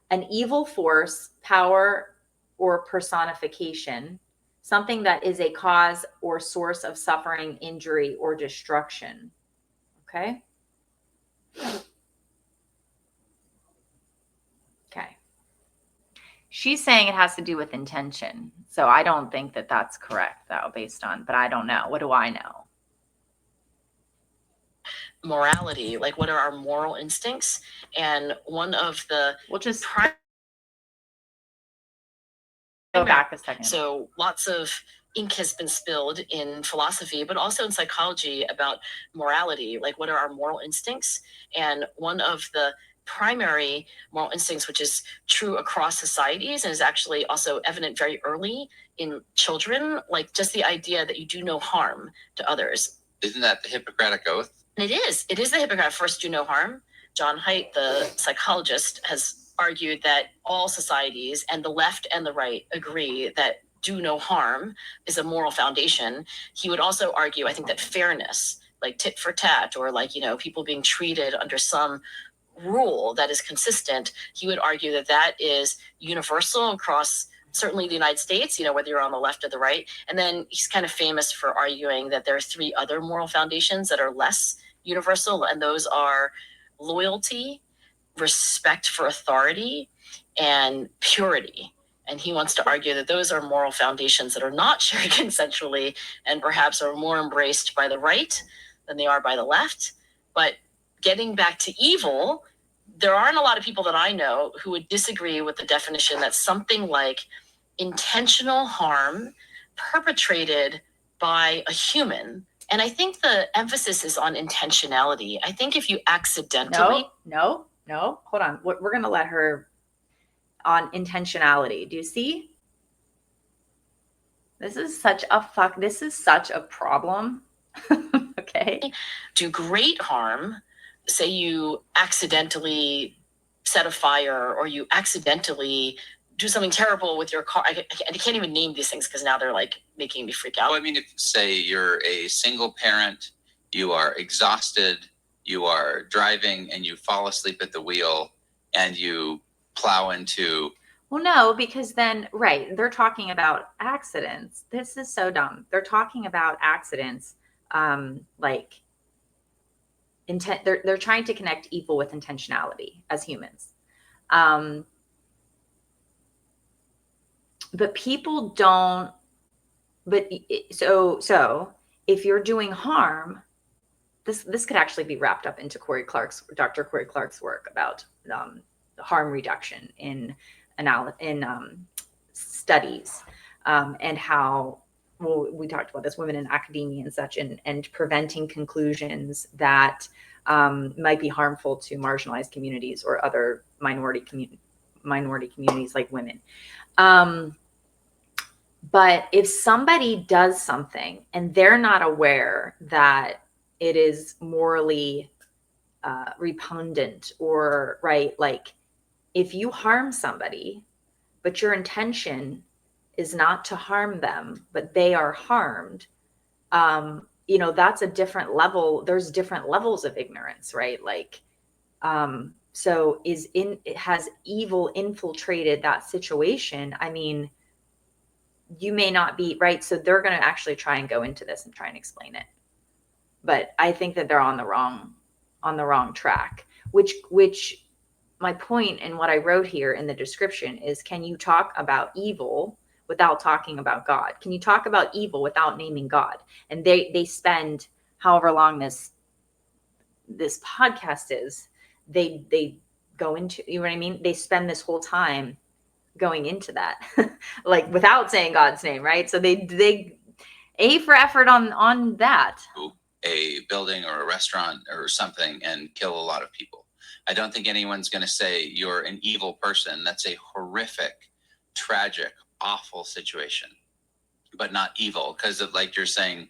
An evil force, power, or personification. Something that is a cause or source of suffering, injury, or destruction. Okay? Okay. She's saying it has to do with intention. So I don't think that that's correct, though, but I don't know. What do I know? morality, like what are our moral instincts? And one of the Go back a second. So lots of ink has been spilled in philosophy, but also in psychology about morality, like what are our moral instincts? And one of the primary moral instincts, which is true across societies and is actually also evident very early in children, like just the idea that you do no harm to others. Isn't that the Hippocratic Oath? And it is the Hippocratic, first do no harm. John Haidt, the psychologist, has argued that all societies, and the left and the right, agree that do no harm is a moral foundation. He would also argue, I think, that fairness, like tit for tat, or like, people being treated under some rule that is consistent, he would argue that that is universal across certainly the United States, whether you're on the left or the right. And then he's kind of famous for arguing that there are three other moral foundations that are less universal, and those are loyalty, respect for authority, and purity. And he wants to argue that those are moral foundations that are not shared consensually and perhaps are more embraced by the right than they are by the left. But getting back to evil, there aren't a lot of people that I know who would disagree with the definition that something like intentional harm perpetrated by a human. And I think the emphasis is on intentionality. I think if you accidentally... No. Hold on. We're going to let her on intentionality. Do you see? This is such a problem. Okay. Do great harm. Say you accidentally set a fire, or you accidentally do something terrible with your car. I can't even name these things because now they're like making me freak out. Well, I mean, if say you're a single parent, you are exhausted, you are driving and you fall asleep at the wheel and you plow into... Well, no, because then, right, they're talking about accidents. This is so dumb. They're talking about accidents, like intent. They're trying to connect evil with intentionality as humans. But people don't, so if you're doing harm, this could actually be wrapped up into Dr. Corey Clark's work about harm reduction in studies, and how, well, we talked about this, women in academia and such, and preventing conclusions that might be harmful to marginalized communities or other minority communities like women. But if somebody does something and they're not aware that it is morally repugnant, or right, like if you harm somebody, but your intention is not to harm them, but they are harmed, that's a different level. There's different levels of ignorance, right? Like, so has evil infiltrated that situation? I mean, you may not be right. So they're going to actually try and go into this and try and explain it. But I think that they're on the wrong track, which my point in what I wrote here in the description is, can you talk about evil without talking about God? Can you talk about evil without naming God? And they spend however long this podcast is, they go into, you know what I mean? They spend this whole time going into that, like without saying God's name, right? So they A for effort on that. A building or a restaurant or something and kill a lot of people. I don't think anyone's going to say you're an evil person. That's a horrific, tragic, awful situation, but not evil, because of, like you're saying,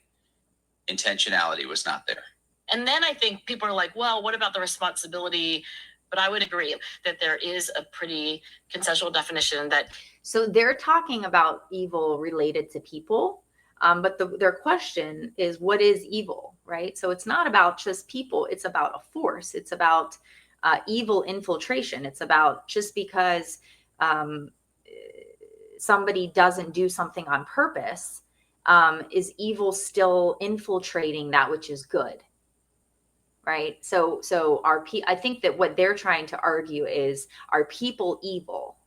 intentionality was not there. And then I think people are like, well, what about the responsibility? But I would agree that there is a pretty consensual definition that... So they're talking about evil related to people, but their question is, what is evil, right? So it's not about just people. It's about a force. It's about evil infiltration. It's about, just because somebody doesn't do something on purpose, is evil still infiltrating that which is good? Right. So I think that what they're trying to argue is, are people evil?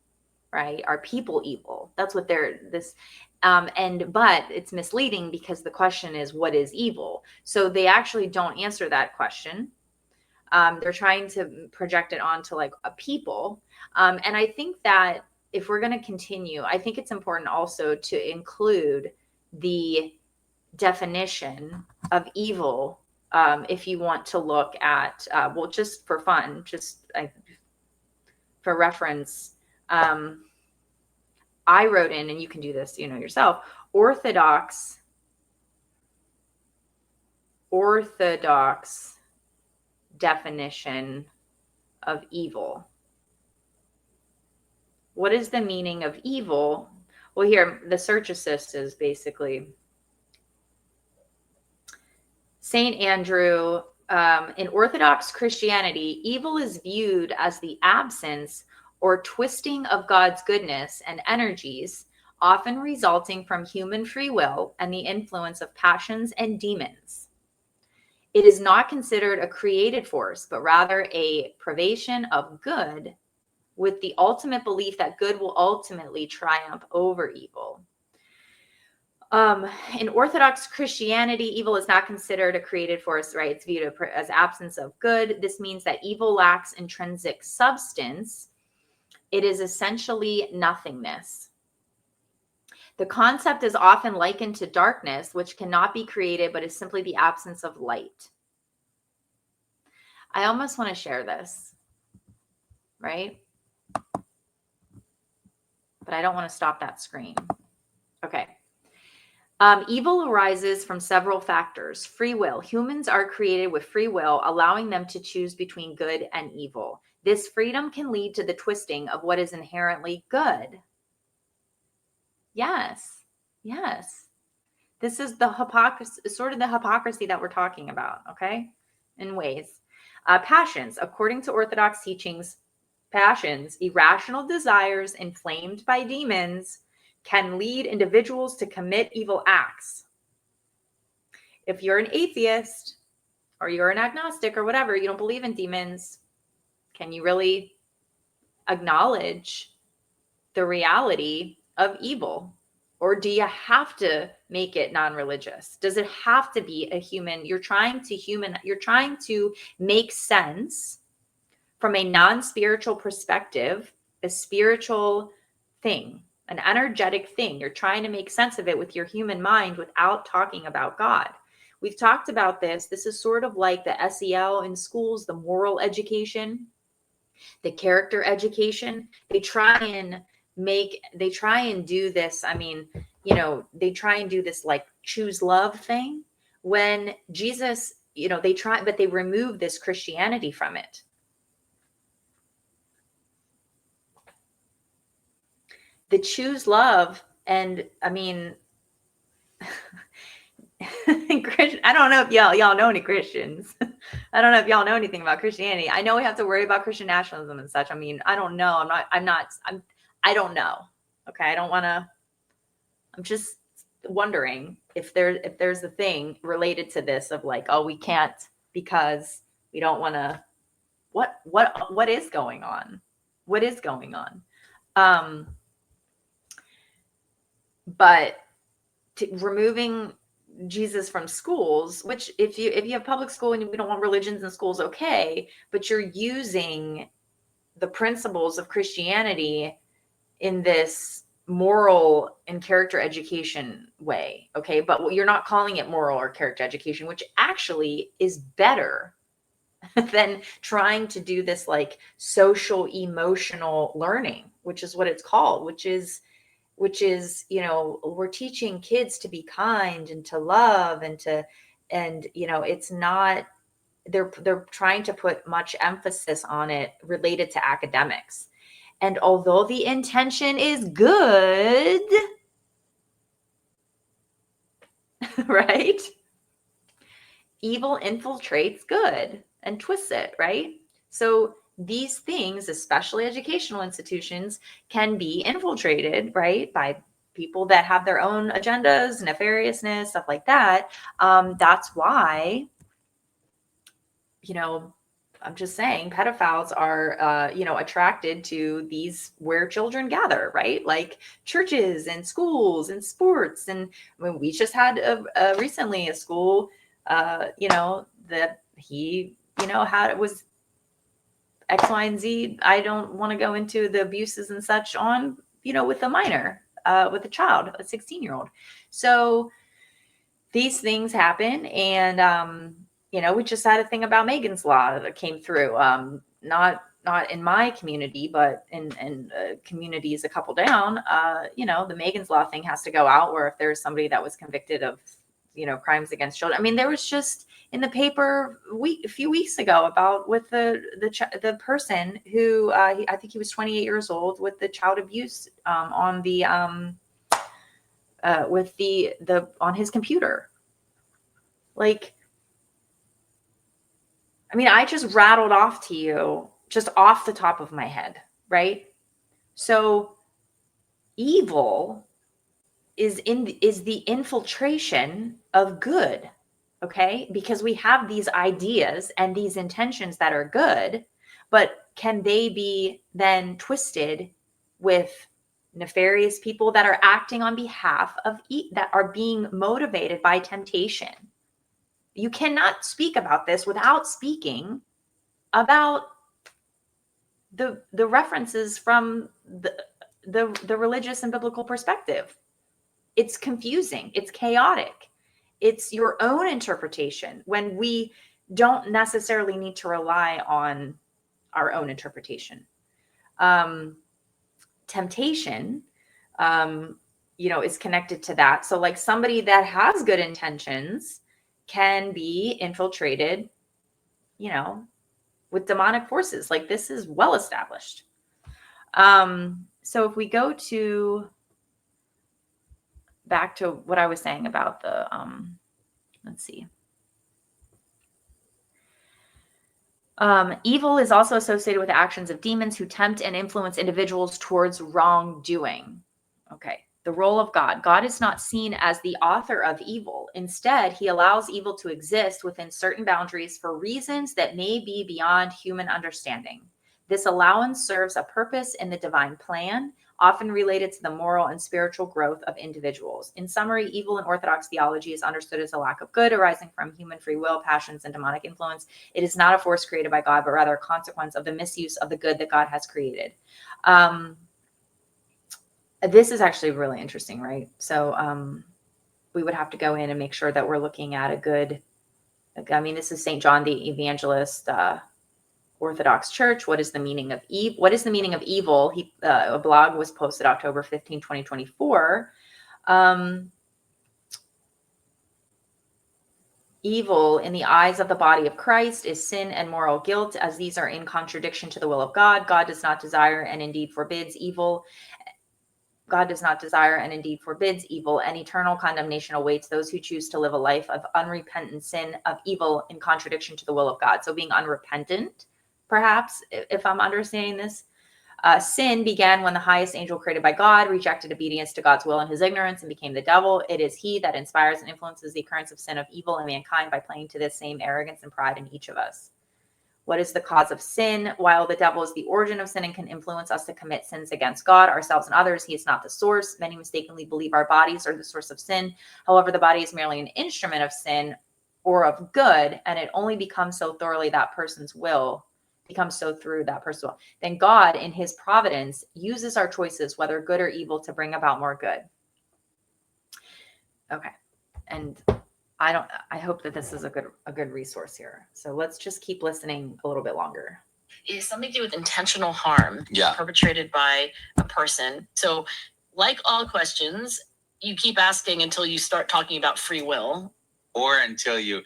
Right. Are people evil? That's what but it's misleading, because the question is, what is evil? So they actually don't answer that question. They're trying to project it onto like a people. And I think that if we're going to continue, I think it's important also to include the definition of evil. If you want to look at, well, just for fun, for reference, I wrote in, and you can do this, yourself, orthodox orthodox definition of evil. What is the meaning of evil? Well, here, the search assist is basically St. Andrew. In Orthodox Christianity, evil is viewed as the absence or twisting of God's goodness and energies, often resulting from human free will and the influence of passions and demons. It is not considered a created force, but rather a privation of good, with the ultimate belief that good will ultimately triumph over evil. In Orthodox Christianity, evil is not considered a created force, right? It's viewed as absence of good. This means that evil lacks intrinsic substance. It is essentially nothingness. The concept is often likened to darkness, which cannot be created, but is simply the absence of light. I almost want to share this, right? But I don't want to stop that screen. Okay. Evil arises from several factors. Free will. Humans are created with free will, allowing them to choose between good and evil. This freedom can lead to the twisting of what is inherently good. Yes. Yes. This is the hypocrisy, sort of the hypocrisy that we're talking about, okay? In ways. Passions. According to Orthodox teachings, passions, irrational desires inflamed by demons, can lead individuals to commit evil acts. If you're an atheist or you're an agnostic or whatever, you don't believe in demons, can you really acknowledge the reality of evil? Or do you have to make it non-religious? Does it have to be a human? You're trying to make sense from a non-spiritual perspective, a spiritual thing, an energetic thing. You're trying to make sense of it with your human mind without talking about God. We've talked about this. This is sort of like the SEL in schools, the moral education, the character education. They try and do this. I mean, they try and do this like choose love thing when Jesus, they try, but they remove this Christianity from it. The choose love, and I mean, I don't know if y'all know any Christians. I don't know if y'all know anything about Christianity. I know we have to worry about Christian nationalism and such. I mean, I don't know. I don't know. Okay, I'm just wondering if there's a thing related to this of like, oh, we can't because we don't want to. What is going on? What is going on? But removing Jesus from schools, which if you have public school and we don't want religions in schools, okay, but you're using the principles of Christianity in this moral and character education way, okay, but you're not calling it moral or character education, which actually is better than trying to do this like social emotional learning, which is what it's called, which is we're teaching kids to be kind and to love and it's not, they're trying to put much emphasis on it related to academics. And although the intention is good, right? Evil infiltrates good and twists it, right? So these things, especially educational institutions, can be infiltrated, right, by people that have their own agendas, nefariousness, stuff like that. That's why, I'm just saying pedophiles are, attracted to these where children gather, right? Like churches and schools and sports. And we just had recently a school, that he, had, it was X, Y, and Z. I don't want to go into the abuses and such on, with a minor, with a child, a 16-year-old. So these things happen. And, we just had a thing about Megan's Law that came through, not in my community, but in communities a couple down. The Megan's Law thing has to go out where if there's somebody that was convicted of crimes against children. I mean, there was just in the paper a few weeks ago about with the person who I think he was 28 years old with the child abuse on the with the on his computer. Like, I mean, I just rattled off to you just off the top of my head, right? So evil is the infiltration of good, okay? Because we have these ideas and these intentions that are good, but can they be then twisted with nefarious people that are acting on behalf of that are being motivated by temptation? You cannot speak about this without speaking about the references from the religious and biblical perspective. It's confusing. It's chaotic. It's your own interpretation when we don't necessarily need to rely on our own interpretation. Temptation, is connected to that. So like somebody that has good intentions can be infiltrated, with demonic forces. Like this is well established. So if we go back to what I was saying about the, let's see. Evil is also associated with actions of demons who tempt and influence individuals towards wrongdoing. Okay. The role of God. God is not seen as the author of evil. Instead, he allows evil to exist within certain boundaries for reasons that may be beyond human understanding. This allowance serves a purpose in the divine plan, often related to the moral and spiritual growth of individuals. In summary, evil in Orthodox theology is understood as a lack of good arising from human free will, passions, and demonic influence. It is not a force created by God, but rather a consequence of the misuse of the good that God has created. This is actually really interesting, right? So we would have to go in and make sure that we're looking at a good, this is St. John the Evangelist, Orthodox Church. What is the meaning of evil? What is the meaning of evil? A blog was posted October 15, 2024. Evil in the eyes of the body of Christ is sin and moral guilt, as these are in contradiction to the will of God. God does not desire and indeed forbids evil. God does not desire and indeed forbids evil, and eternal condemnation awaits those who choose to live a life of unrepentant sin, of evil in contradiction to the will of God. So being unrepentant, perhaps, if I'm understanding this, sin began when the highest angel created by God rejected obedience to God's will in his ignorance and became the devil. It is he that inspires and influences the occurrence of sin, of evil in mankind by playing to this same arrogance and pride in each of us. What is the cause of sin? While the devil is the origin of sin and can influence us to commit sins against God, ourselves, and others, he is not the source. Many mistakenly believe our bodies are the source of sin. However, the body is merely an instrument of sin or of good, and it only becomes so thoroughly that person's will becomes so through that person's will. Then God, in his providence, uses our choices, whether good or evil, to bring about more good. Okay. And I hope that this is a good resource here. So let's just keep listening a little bit longer. It is something to do with intentional harm perpetrated by a person. So like all questions, you keep asking until you start talking about free will. Or until your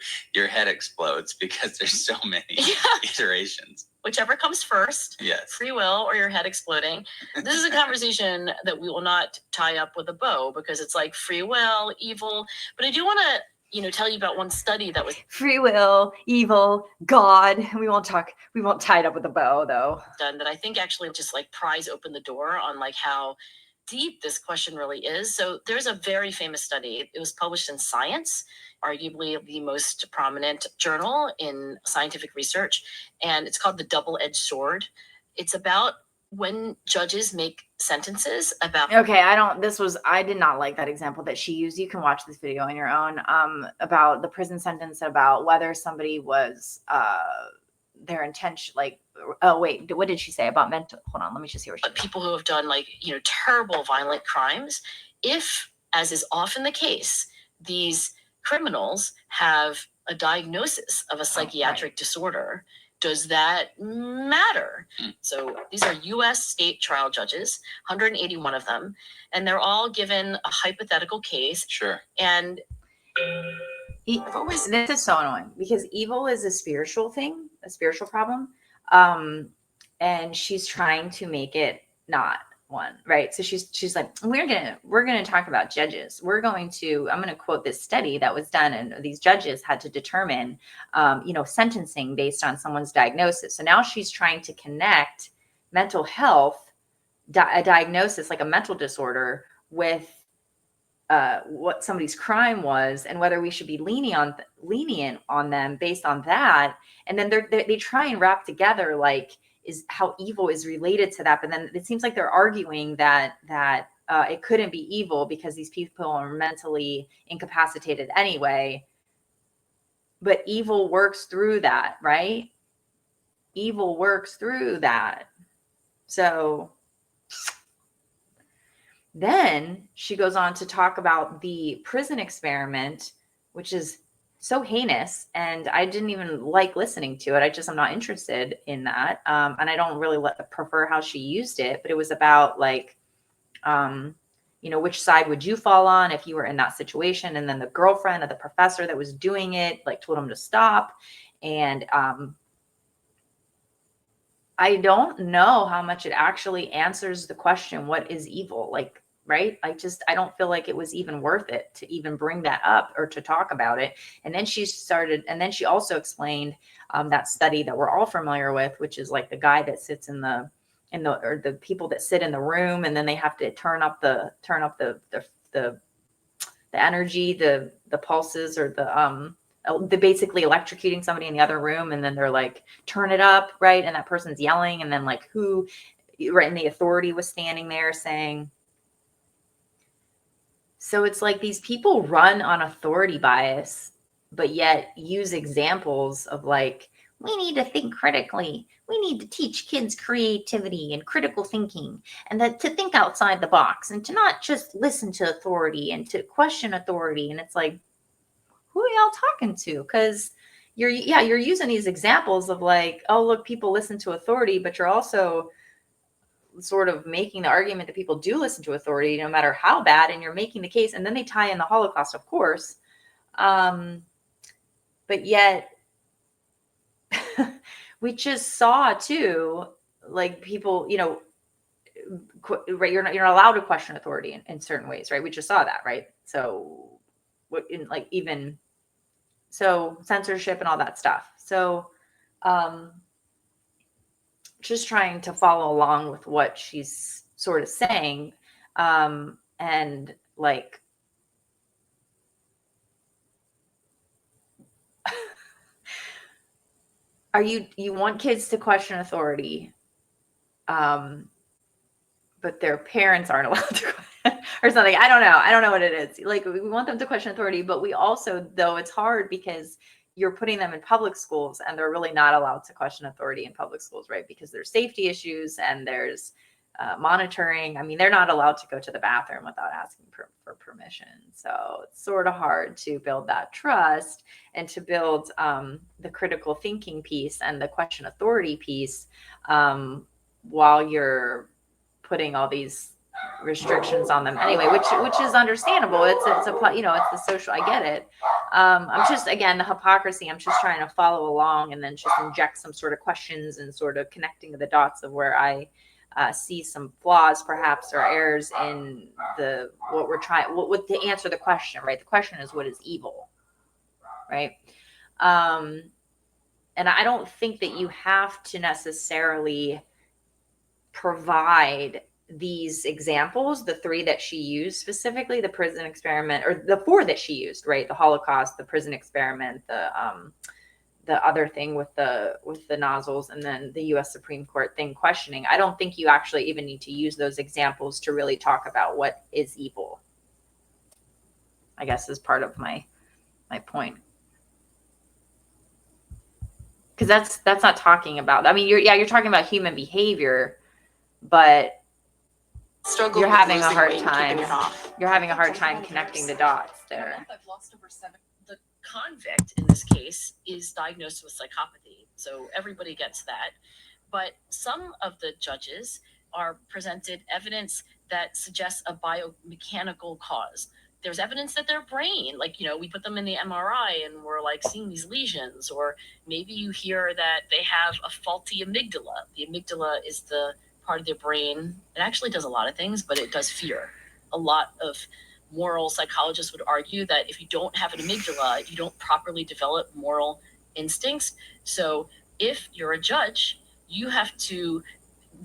head explodes, because there's so many iterations. Whichever comes first. Yes. Free will or your head exploding. This is a conversation that we will not tie up with a bow, because it's like free will, evil. But I do want to tell you about one study that was free will, evil, God. We won't tie it up with a bow though. Done that I think actually just like pries open the door on like how deep this question really is. So there's a very famous study. It was published in Science, arguably the most prominent journal in scientific research. And it's called The Double-Edged Sword. It's about when judges make sentences about. Okay, I did not like that example that she used. You can watch this video on your own, about the prison sentence, about whether somebody was, their intention, like, oh wait, what did she say about mental? Hold on, let me just hear what she said. People who have done like, terrible violent crimes, if, as is often the case, these criminals have a diagnosis of a psychiatric disorder, does that matter? So these are U.S. state trial judges, 181 of them, and they're all given a hypothetical case. Sure. And I've always, this is so annoying because evil is a spiritual thing, a spiritual problem. And she's trying to make it not one, right? So she's like, we're gonna talk about judges. I'm gonna quote this study that was done, and these judges had to determine, sentencing based on someone's diagnosis. So now she's trying to connect mental health, a diagnosis like a mental disorder, with what somebody's crime was, and whether we should be lenient on them based on that. And then they try and wrap together like is how evil is related to that. But then it seems like they're arguing that it couldn't be evil because these people are mentally incapacitated anyway. But evil works through that, right? Evil works through that. So then she goes on to talk about the prison experiment, which is so heinous, and I didn't even like listening to it. I'm not interested in that, and I don't really prefer how she used it. But it was about like, which side would you fall on if you were in that situation? And then the girlfriend of the professor that was doing it like told him to stop, and I don't know how much it actually answers the question, what is evil? Like, right? I don't feel like it was even worth it to even bring that up or to talk about it. And then she also explained that study that we're all familiar with, which is like the guy that sits or the people that sit in the room, and then they have to turn up the energy, the pulses, or the basically electrocuting somebody in the other room, and then they're like, turn it up, right? And that person's yelling, and then like right? And the authority was standing there saying. So it's like these people run on authority bias, but yet use examples of like, we need to think critically. We need to teach kids creativity and critical thinking, and that to think outside the box, and to not just listen to authority and to question authority. And it's like, who are y'all talking to? Because you're using these examples of like, oh, look, people listen to authority, but you're also sort of making the argument that people do listen to authority no matter how bad, and you're making the case, and then they tie in the Holocaust, of course, but yet we just saw too, like, people, right, you're not allowed to question authority in certain ways, right? We just saw that, right? So what in like even so censorship and all that stuff. So just trying to follow along with what she's sort of saying, and like you want kids to question authority, but their parents aren't allowed to or something. I don't know what it is. Like, we want them to question authority, but we also, though, it's hard because you're putting them in public schools, and they're really not allowed to question authority in public schools, right? Because there's safety issues, and there's monitoring. I mean, they're not allowed to go to the bathroom without asking for permission. So it's sort of hard to build that trust and to build the critical thinking piece and the question authority piece, while you're putting all these restrictions on them anyway, which is understandable. It's the social, I get it. I'm just, again, the hypocrisy, I'm just trying to follow along and then just inject some sort of questions and sort of connecting the dots of where I see some flaws perhaps, or errors in what we're trying, what to answer the question, right? The question is, what is evil, right? And I don't think that you have to necessarily provide these examples, the three that she used, specifically the prison experiment, or the four that she used, right? The Holocaust, the prison experiment, the other thing with the nozzles, and then the US Supreme Court thing questioning. I don't think you actually even need to use those examples to really talk about what is evil, I guess, is part of my point. Because that's not talking about, I mean, you're talking about human behavior, but you're having a hard time. You're having a hard time connecting the dots there. I've lost over 7. The convict in this case is diagnosed with psychopathy, so everybody gets that. But some of the judges are presented evidence that suggests a biomechanical cause. there's evidence that their brain, like, we put them in the MRI and we're like seeing these lesions, or maybe you hear that they have a faulty amygdala. The amygdala is the part of their brain. It actually does a lot of things, but it does fear. A lot of moral psychologists would argue that if you don't have an amygdala, you don't properly develop moral instincts. So if you're a judge, you have to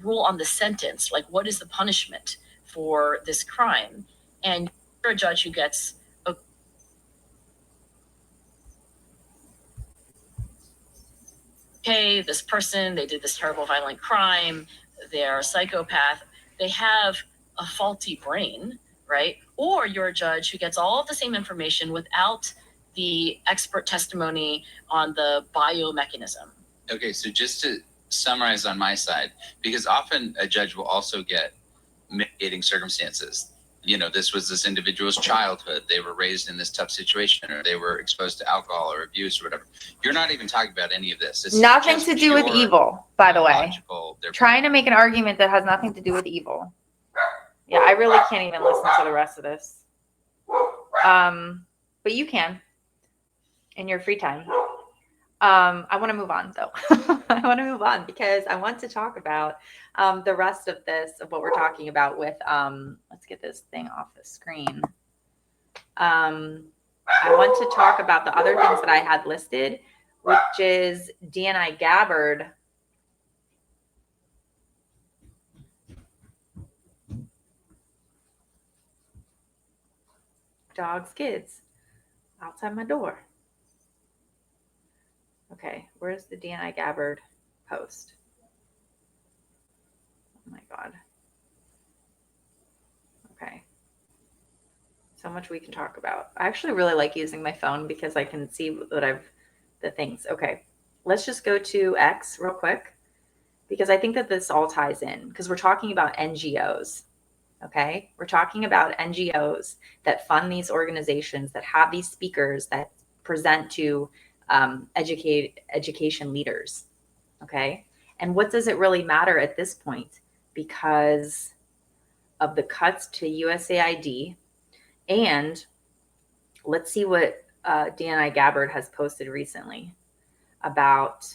rule on the sentence, like what is the punishment for this crime? And you're a judge who gets okay, this person, they did this terrible violent crime, they're a psychopath, they have a faulty brain, right? Or you're a judge who gets all of the same information without the expert testimony on the biomechanism. Okay, so just to summarize on my side, because often a judge will also get mitigating circumstances. This was this individual's childhood. They were raised in this tough situation, or they were exposed to alcohol or abuse or whatever. You're not even talking about any of this. Nothing to do with evil, by the way. Trying to make an argument that has nothing to do with evil. Yeah, I really can't even listen to the rest of this. But you can in your free time. I want to move on, though. I want to move on because I want to talk about the rest of this, of what we're talking about with, let's get this thing off the screen. I want to talk about the other things that I had listed, which is DNI Gabbard. Dogs, kids, outside my door. Okay, where's the DNI Gabbard post? Oh my God. Okay. So much we can talk about. I actually really like using my phone because I can see what the things. Okay, let's just go to X real quick because I think that this all ties in because we're talking about NGOs. Okay, we're talking about NGOs that fund these organizations that have these speakers that present to education leaders. Okay, and what does it really matter at this point because of the cuts to USAID? And let's see what DNI Gabbard has posted recently about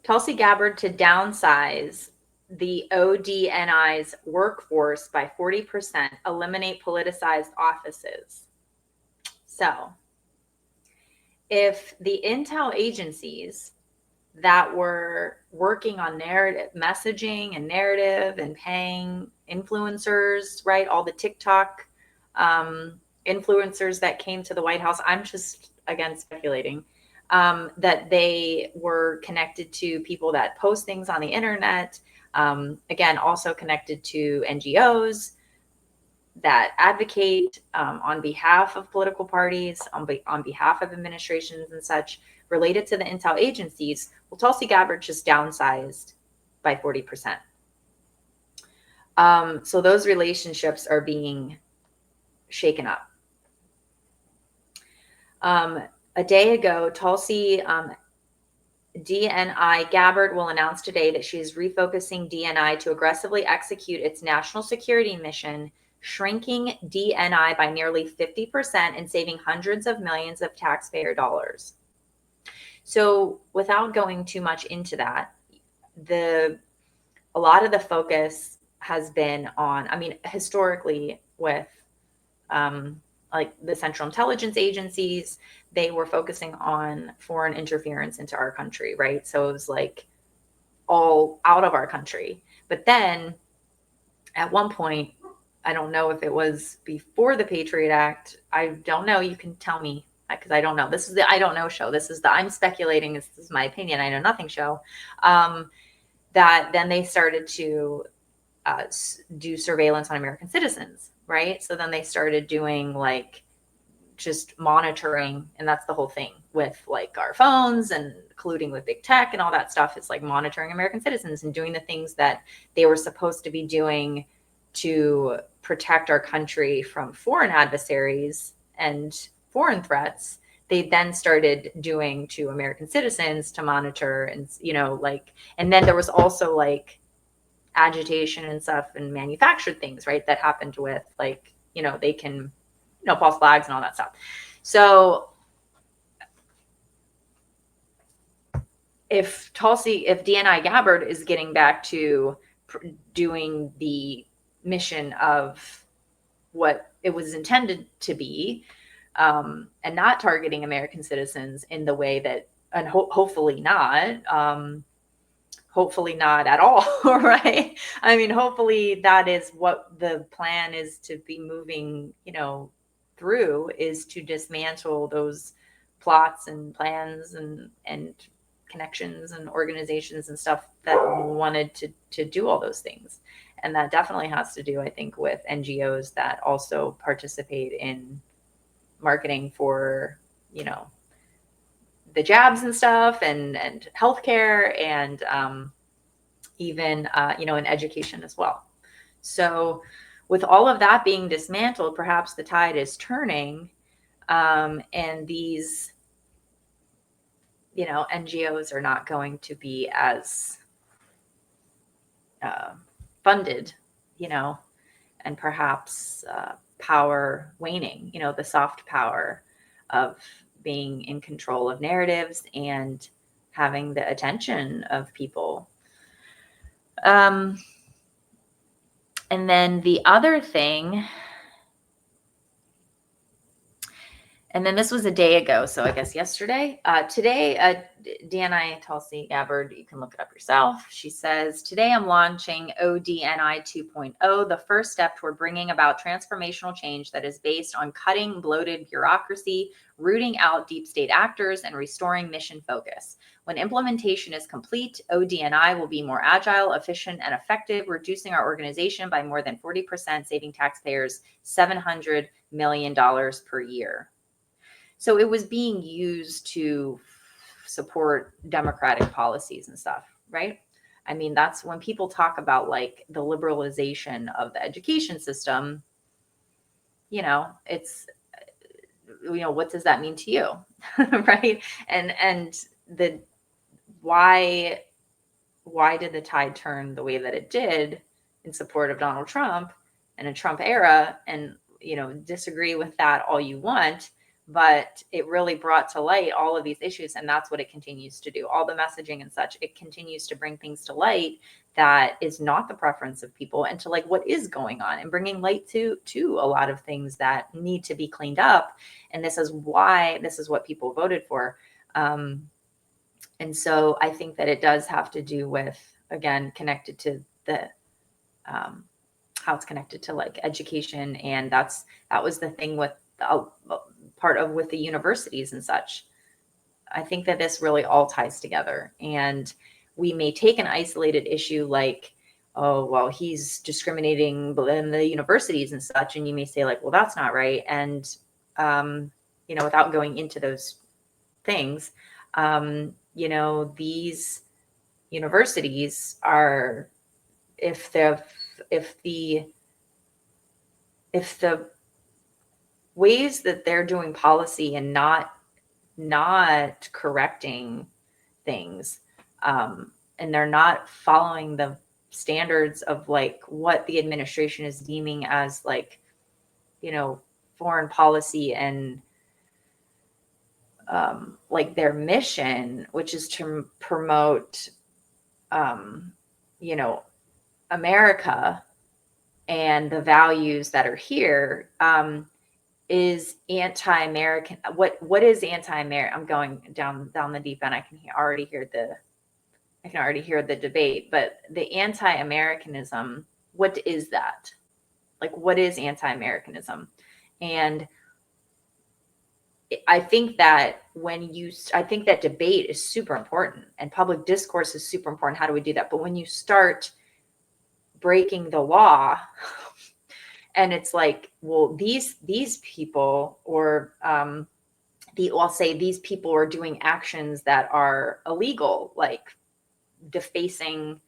Tulsi Gabbard to downsize the ODNI's workforce by 40%, eliminate politicized offices. So if the intel agencies that were working on narrative messaging and narrative and paying influencers, right, all the TikTok influencers that came to the White House, I'm just, again, speculating, that they were connected to people that post things on the internet, again, also connected to NGOs that advocate on behalf of political parties, on behalf of administrations and such, related to the intel agencies. Well, Tulsi Gabbard just downsized by 40%. So those relationships are being shaken up. A day ago, Tulsi DNI Gabbard will announce today that she is refocusing DNI to aggressively execute its national security mission, shrinking DNI by nearly 50% and saving hundreds of millions of taxpayer dollars. So without going too much into that, a lot of the focus has been on, I mean, historically with like the Central Intelligence Agencies, they were focusing on foreign interference into our country, right? So it was like all out of our country. But then at one point, I don't know if it was before the Patriot Act. I don't know. You can tell me because I don't know. This is the I don't know show. This is the I'm speculating. This is my opinion. I know nothing show. That then they started to do surveillance on American citizens, right? So then they started doing like just monitoring, and that's the whole thing with like our phones and colluding with big tech and all that stuff. It's like monitoring American citizens and doing the things that they were supposed to be doing to protect our country from foreign adversaries and foreign threats. they then started doing to American citizens to monitor and, you know, like, and then there was also like agitation and stuff and manufactured things, right, that happened with like, you know, they can, you know, false flags and all that stuff. So if DNI Gabbard is getting back to doing the mission of what it was intended to be, and not targeting American citizens in the way that, and hopefully not at all, right? I mean, hopefully that is what the plan is to be moving, you know, through, is to dismantle those plots and plans and connections and organizations and stuff that wanted to do all those things. And that definitely has to do, I think, with NGOs that also participate in marketing for, you know, the jabs and stuff, and healthcare, and even you know, in education as well. So with all of that being dismantled, perhaps the tide is turning, and these, you know, NGOs are not going to be as funded, you know, and perhaps power waning, you know, the soft power of being in control of narratives and having the attention of people. And then the other thing, and then this was a day ago, so I guess yesterday. Today, DNI Tulsi Gabbard, you can look it up yourself. She says, today I'm launching ODNI 2.0, the first step toward bringing about transformational change that is based on cutting bloated bureaucracy, rooting out deep state actors, and restoring mission focus. When implementation is complete, ODNI will be more agile, efficient, and effective, reducing our organization by more than 40%, saving taxpayers $700 million per year. So it was being used to support democratic policies and stuff, right? I mean, that's when people talk about like the liberalization of the education system, you know, it's, you know, what does that mean to you? Right? And the, why did the tide turn the way that it did in support of Donald Trump and a Trump era? And, you know, disagree with that all you want, but it really brought to light all of these issues. And that's what it continues to do. All the messaging and such, it continues to bring things to light that is not the preference of people, and to like what is going on, and bringing light to a lot of things that need to be cleaned up. And this is why, this is what people voted for. And so I think that it does have to do with, again, connected to the, how it's connected to like education. And that was the thing with part of with the universities and such. I think that this really all ties together, and we may take an isolated issue like, oh, well, he's discriminating in the universities and such. And you may say like, well, that's not right. And, you know, without going into those things, you know, these universities are, if the ways that they're doing policy and not correcting things, and they're not following the standards of like what the administration is deeming as like, you know, foreign policy and like their mission, which is to promote, you know, America and the values that are here, is anti-American. What is anti-American? I'm going down the deep end. I can already hear the debate, but the anti-Americanism, what is that? Like, what is anti-Americanism? And I think that I think that debate is super important, and public discourse is super important. How do we do that? But when you start breaking the law, and it's like, well, these people, or I'll say these people are doing actions that are illegal, like defacing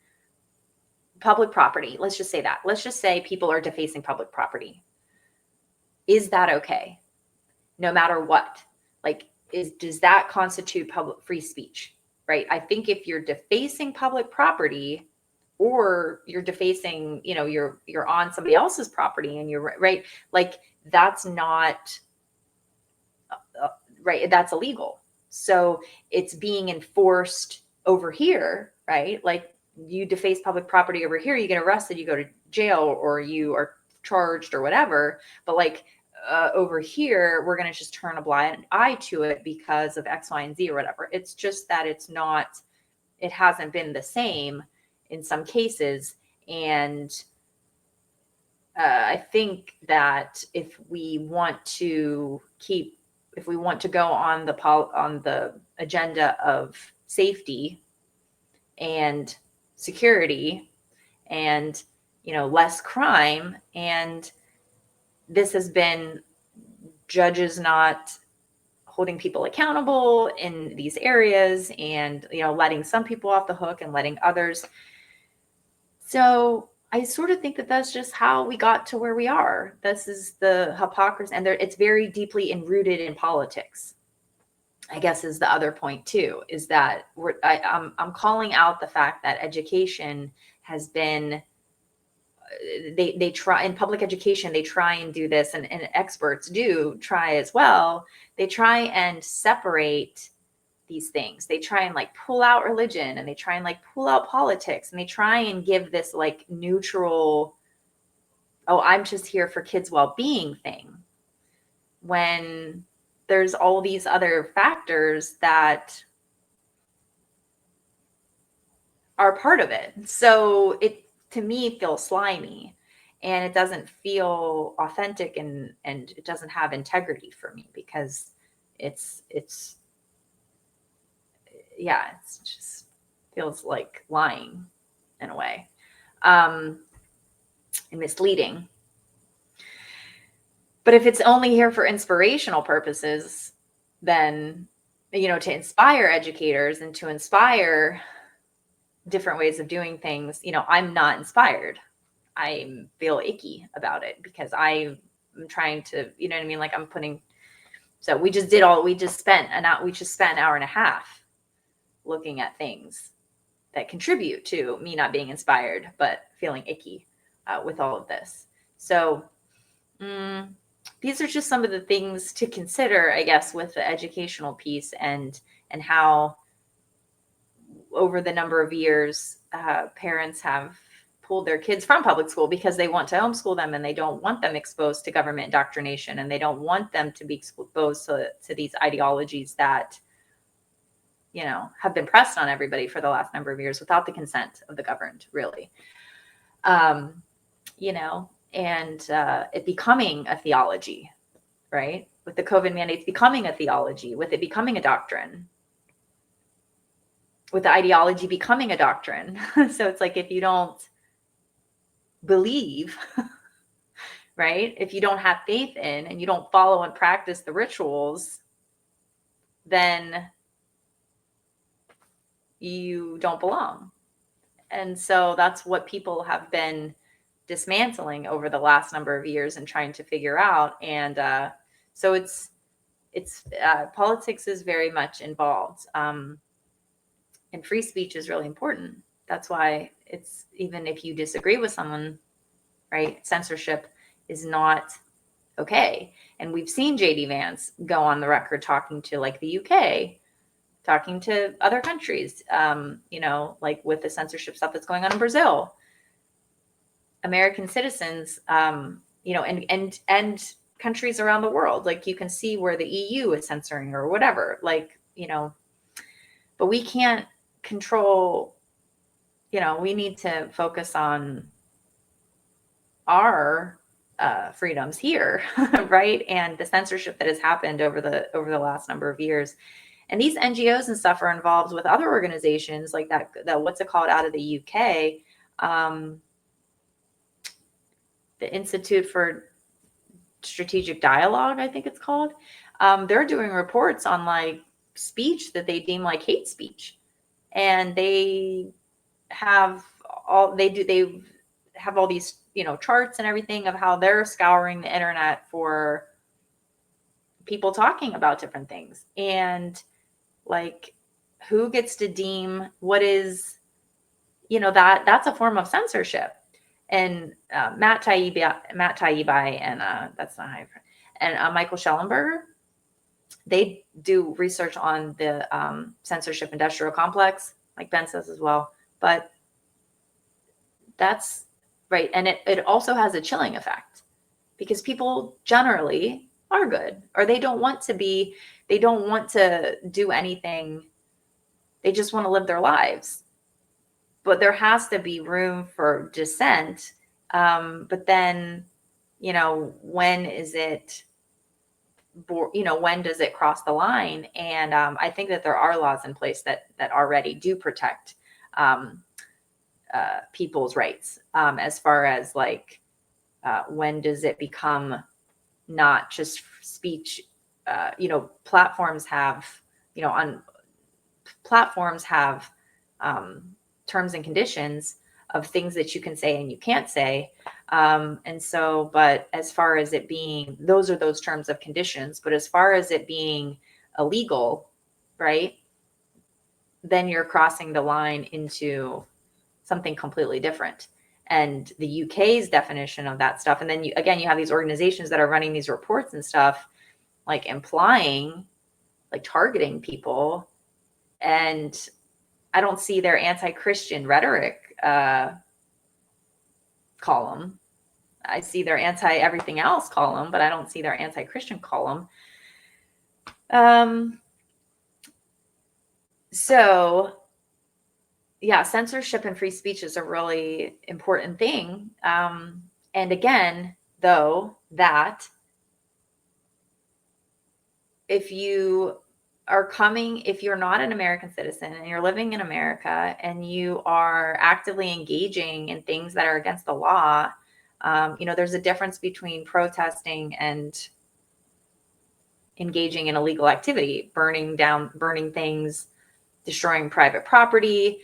public property. Let's just say that. Let's just say people are defacing public property. Is that okay? No matter what? Like, does that constitute public free speech, right? I think if you're defacing public property, or you're defacing, you're on somebody else's property and you're right, like that's not right. That's illegal. So it's being enforced over here, right? Like you deface public property over here, you get arrested, you go to jail, or you are charged or whatever. But like over here, we're going to just turn a blind eye to it because of X, Y, and Z or whatever. It's just that it hasn't been the same in some cases. And I think that if we want to go on the agenda of safety and security and, less crime, and this has been judges not holding people accountable in these areas and, letting some people off the hook and letting others. So I sort of think that that's just how we got to where we are. This is the hypocrisy, and it's very deeply enrooted in politics, I guess, is the other point too, is that I'm calling out the fact that education has been, they try in public education, they try and do this, and experts do try as well. They try and separate these things. They try and like pull out religion, and they try and like pull out politics, and they try and give this like neutral, oh, I'm just here for kids' well-being thing, when there's all these other factors that are part of it. So it, to me, feels slimy, and it doesn't feel authentic, and it doesn't have integrity for me, because it's just feels like lying in a way, and misleading. But if it's only here for inspirational purposes, then, to inspire educators and to inspire different ways of doing things, I'm not inspired. I feel icky about it, because I'm trying to, you know what I mean? Like we just spent an hour and a half looking at things that contribute to me not being inspired, but feeling icky with all of this. So these are just some of the things to consider, I guess, with the educational piece, and how over the number of years, parents have pulled their kids from public school because they want to homeschool them, and they don't want them exposed to government indoctrination, and they don't want them to be exposed to these ideologies that, have been pressed on everybody for the last number of years without the consent of the governed, really. And it becoming a theology, right? With the COVID mandates becoming a theology, with it becoming a doctrine, with the ideology becoming a doctrine. So it's like, if you don't believe, right? If you don't have faith in, and you don't follow and practice the rituals, then you don't belong. And so that's what people have been dismantling over the last number of years and trying to figure out. And so it's politics is very much involved. And free speech is really important. That's why it's, even if you disagree with someone, right, censorship is not okay. And we've seen JD Vance go on the record talking to like the UK, talking to other countries, like with the censorship stuff that's going on in Brazil. American citizens, and countries around the world, like you can see where the EU is censoring or whatever, but we can't control, we need to focus on our freedoms here, right? And the censorship that has happened over the last number of years. And these NGOs and stuff are involved with other organizations like that what's it called out of the UK, the Institute for Strategic Dialogue, I think it's called. They're doing reports on like speech that they deem like hate speech, and they have all these charts and everything of how they're scouring the internet for people talking about different things. And like, who gets to deem what is, that's a form of censorship. And Matt Taibbi and that's not how and Michael Schellenberger, they do research on the censorship industrial complex, like Ben says as well. But that's right. And it also has a chilling effect, because people generally are good, or they don't want to do anything. They just want to live their lives. But there has to be room for dissent. But then, when is it, when does it cross the line? And I think that there are laws in place that already do protect people's rights, as far as like, when does it become not just speech? Platforms have, terms and conditions of things that you can say and you can't say. And so, but as far as it being, those are those terms of conditions, but as far as it being illegal, right, then you're crossing the line into something completely different. And the UK's definition of that stuff. And then you have these organizations that are running these reports and stuff, like implying, like targeting people. And I don't see their anti-Christian rhetoric column. I see their anti-everything else column, but I don't see their anti-Christian column. So yeah, censorship and free speech is a really important thing. And again, though, that if you're not an American citizen and you're living in America and you are actively engaging in things that are against the law, there's a difference between protesting and engaging in illegal activity, burning things, destroying private property,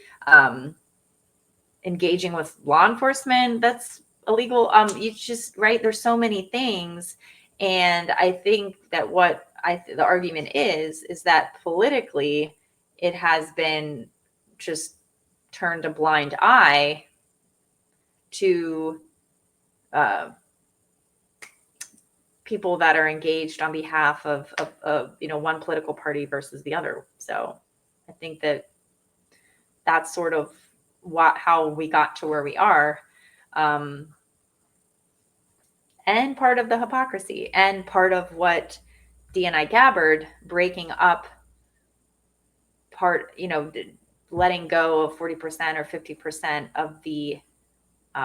engaging with law enforcement. That's illegal. Right. There's so many things. And I think that the argument is that politically it has been just turned a blind eye to people that are engaged on behalf of one political party versus the other. So I think that that's sort of how we got to where we are. And part of the hypocrisy, and part of what D&I Gabbard breaking up letting go of 40% or 50% of the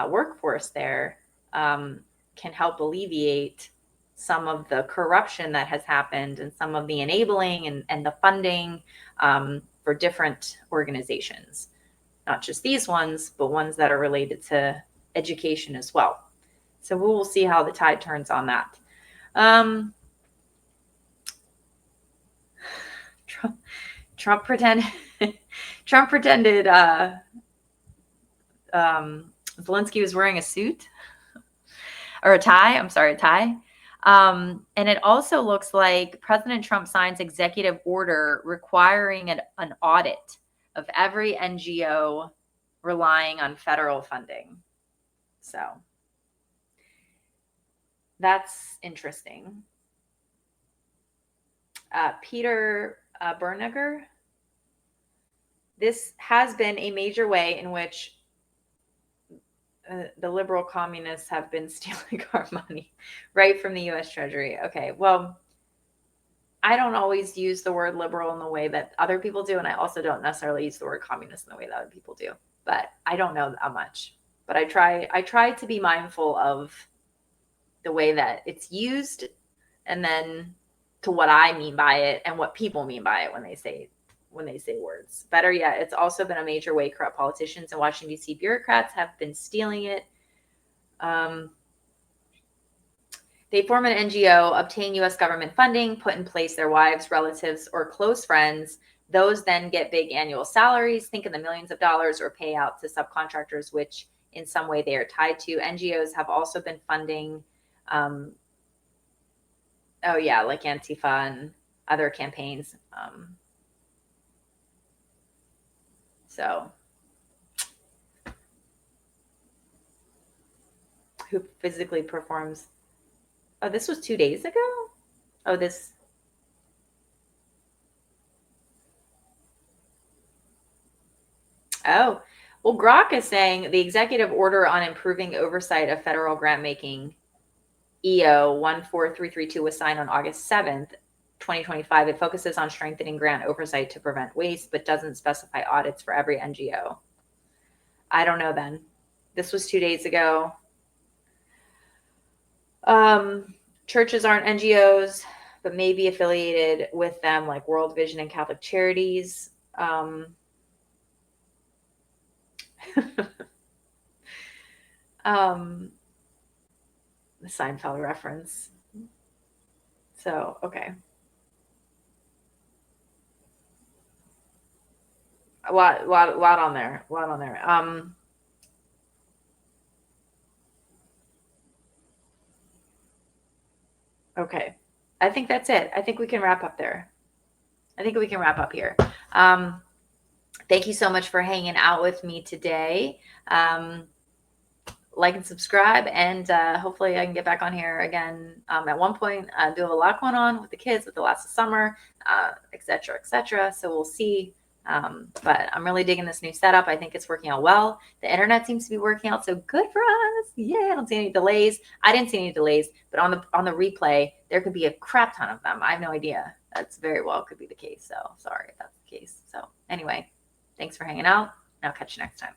workforce there can help alleviate some of the corruption that has happened and some of the enabling and the funding for different organizations, not just these ones, but ones that are related to education as well. So we will see how the tide turns on that. Trump pretended Zelensky was wearing a suit or a tie. I'm sorry, a tie. And it also looks like President Trump signs executive order requiring an audit of every NGO relying on federal funding. So that's interesting. Peter Bernegger. This has been a major way in which the liberal communists have been stealing our money right from the U.S. Treasury. Okay, well, I don't always use the word liberal in the way that other people do, and I also don't necessarily use the word communist in the way that other people do. But I don't know that much. But I try to be mindful of the way that it's used, and then to what I mean by it and what people mean by it when they say words. Better yet, it's also been a major way corrupt politicians and Washington, D.C. bureaucrats have been stealing it. They form an NGO, obtain U.S. government funding, put in place their wives, relatives, or close friends. Those then get big annual salaries, think in the millions of dollars, or pay out to subcontractors, which in some way they are tied to. NGOs have also been funding Oh yeah, like Antifa and other campaigns. So who physically performs? Oh, this was 2 days ago? Oh, this. Oh, well, Grok is saying the executive order on improving oversight of federal grant making, EO 14332, was signed on August 7th, 2025. It focuses on strengthening grant oversight to prevent waste, but doesn't specify audits for every NGO. I don't know then. This was 2 days ago. Churches aren't NGOs, but may be affiliated with them, like World Vision and Catholic Charities. The Seinfeld reference. So, okay. A lot on there. A lot on there. Okay. I think that's it. I think we can wrap up there. I think we can wrap up here. Thank you so much for hanging out with me today. Like and subscribe, and hopefully I can get back on here again at one point. I do have a lot going on with the kids with the last of summer, et cetera, et cetera. So we'll see. But I'm really digging this new setup. I think it's working out well. The internet seems to be working out, so good for us. Yeah, I don't see any delays. I didn't see any delays, but on the replay, there could be a crap ton of them. I have no idea. That's very well could be the case. So sorry if that's the case. So anyway, thanks for hanging out. And I'll catch you next time.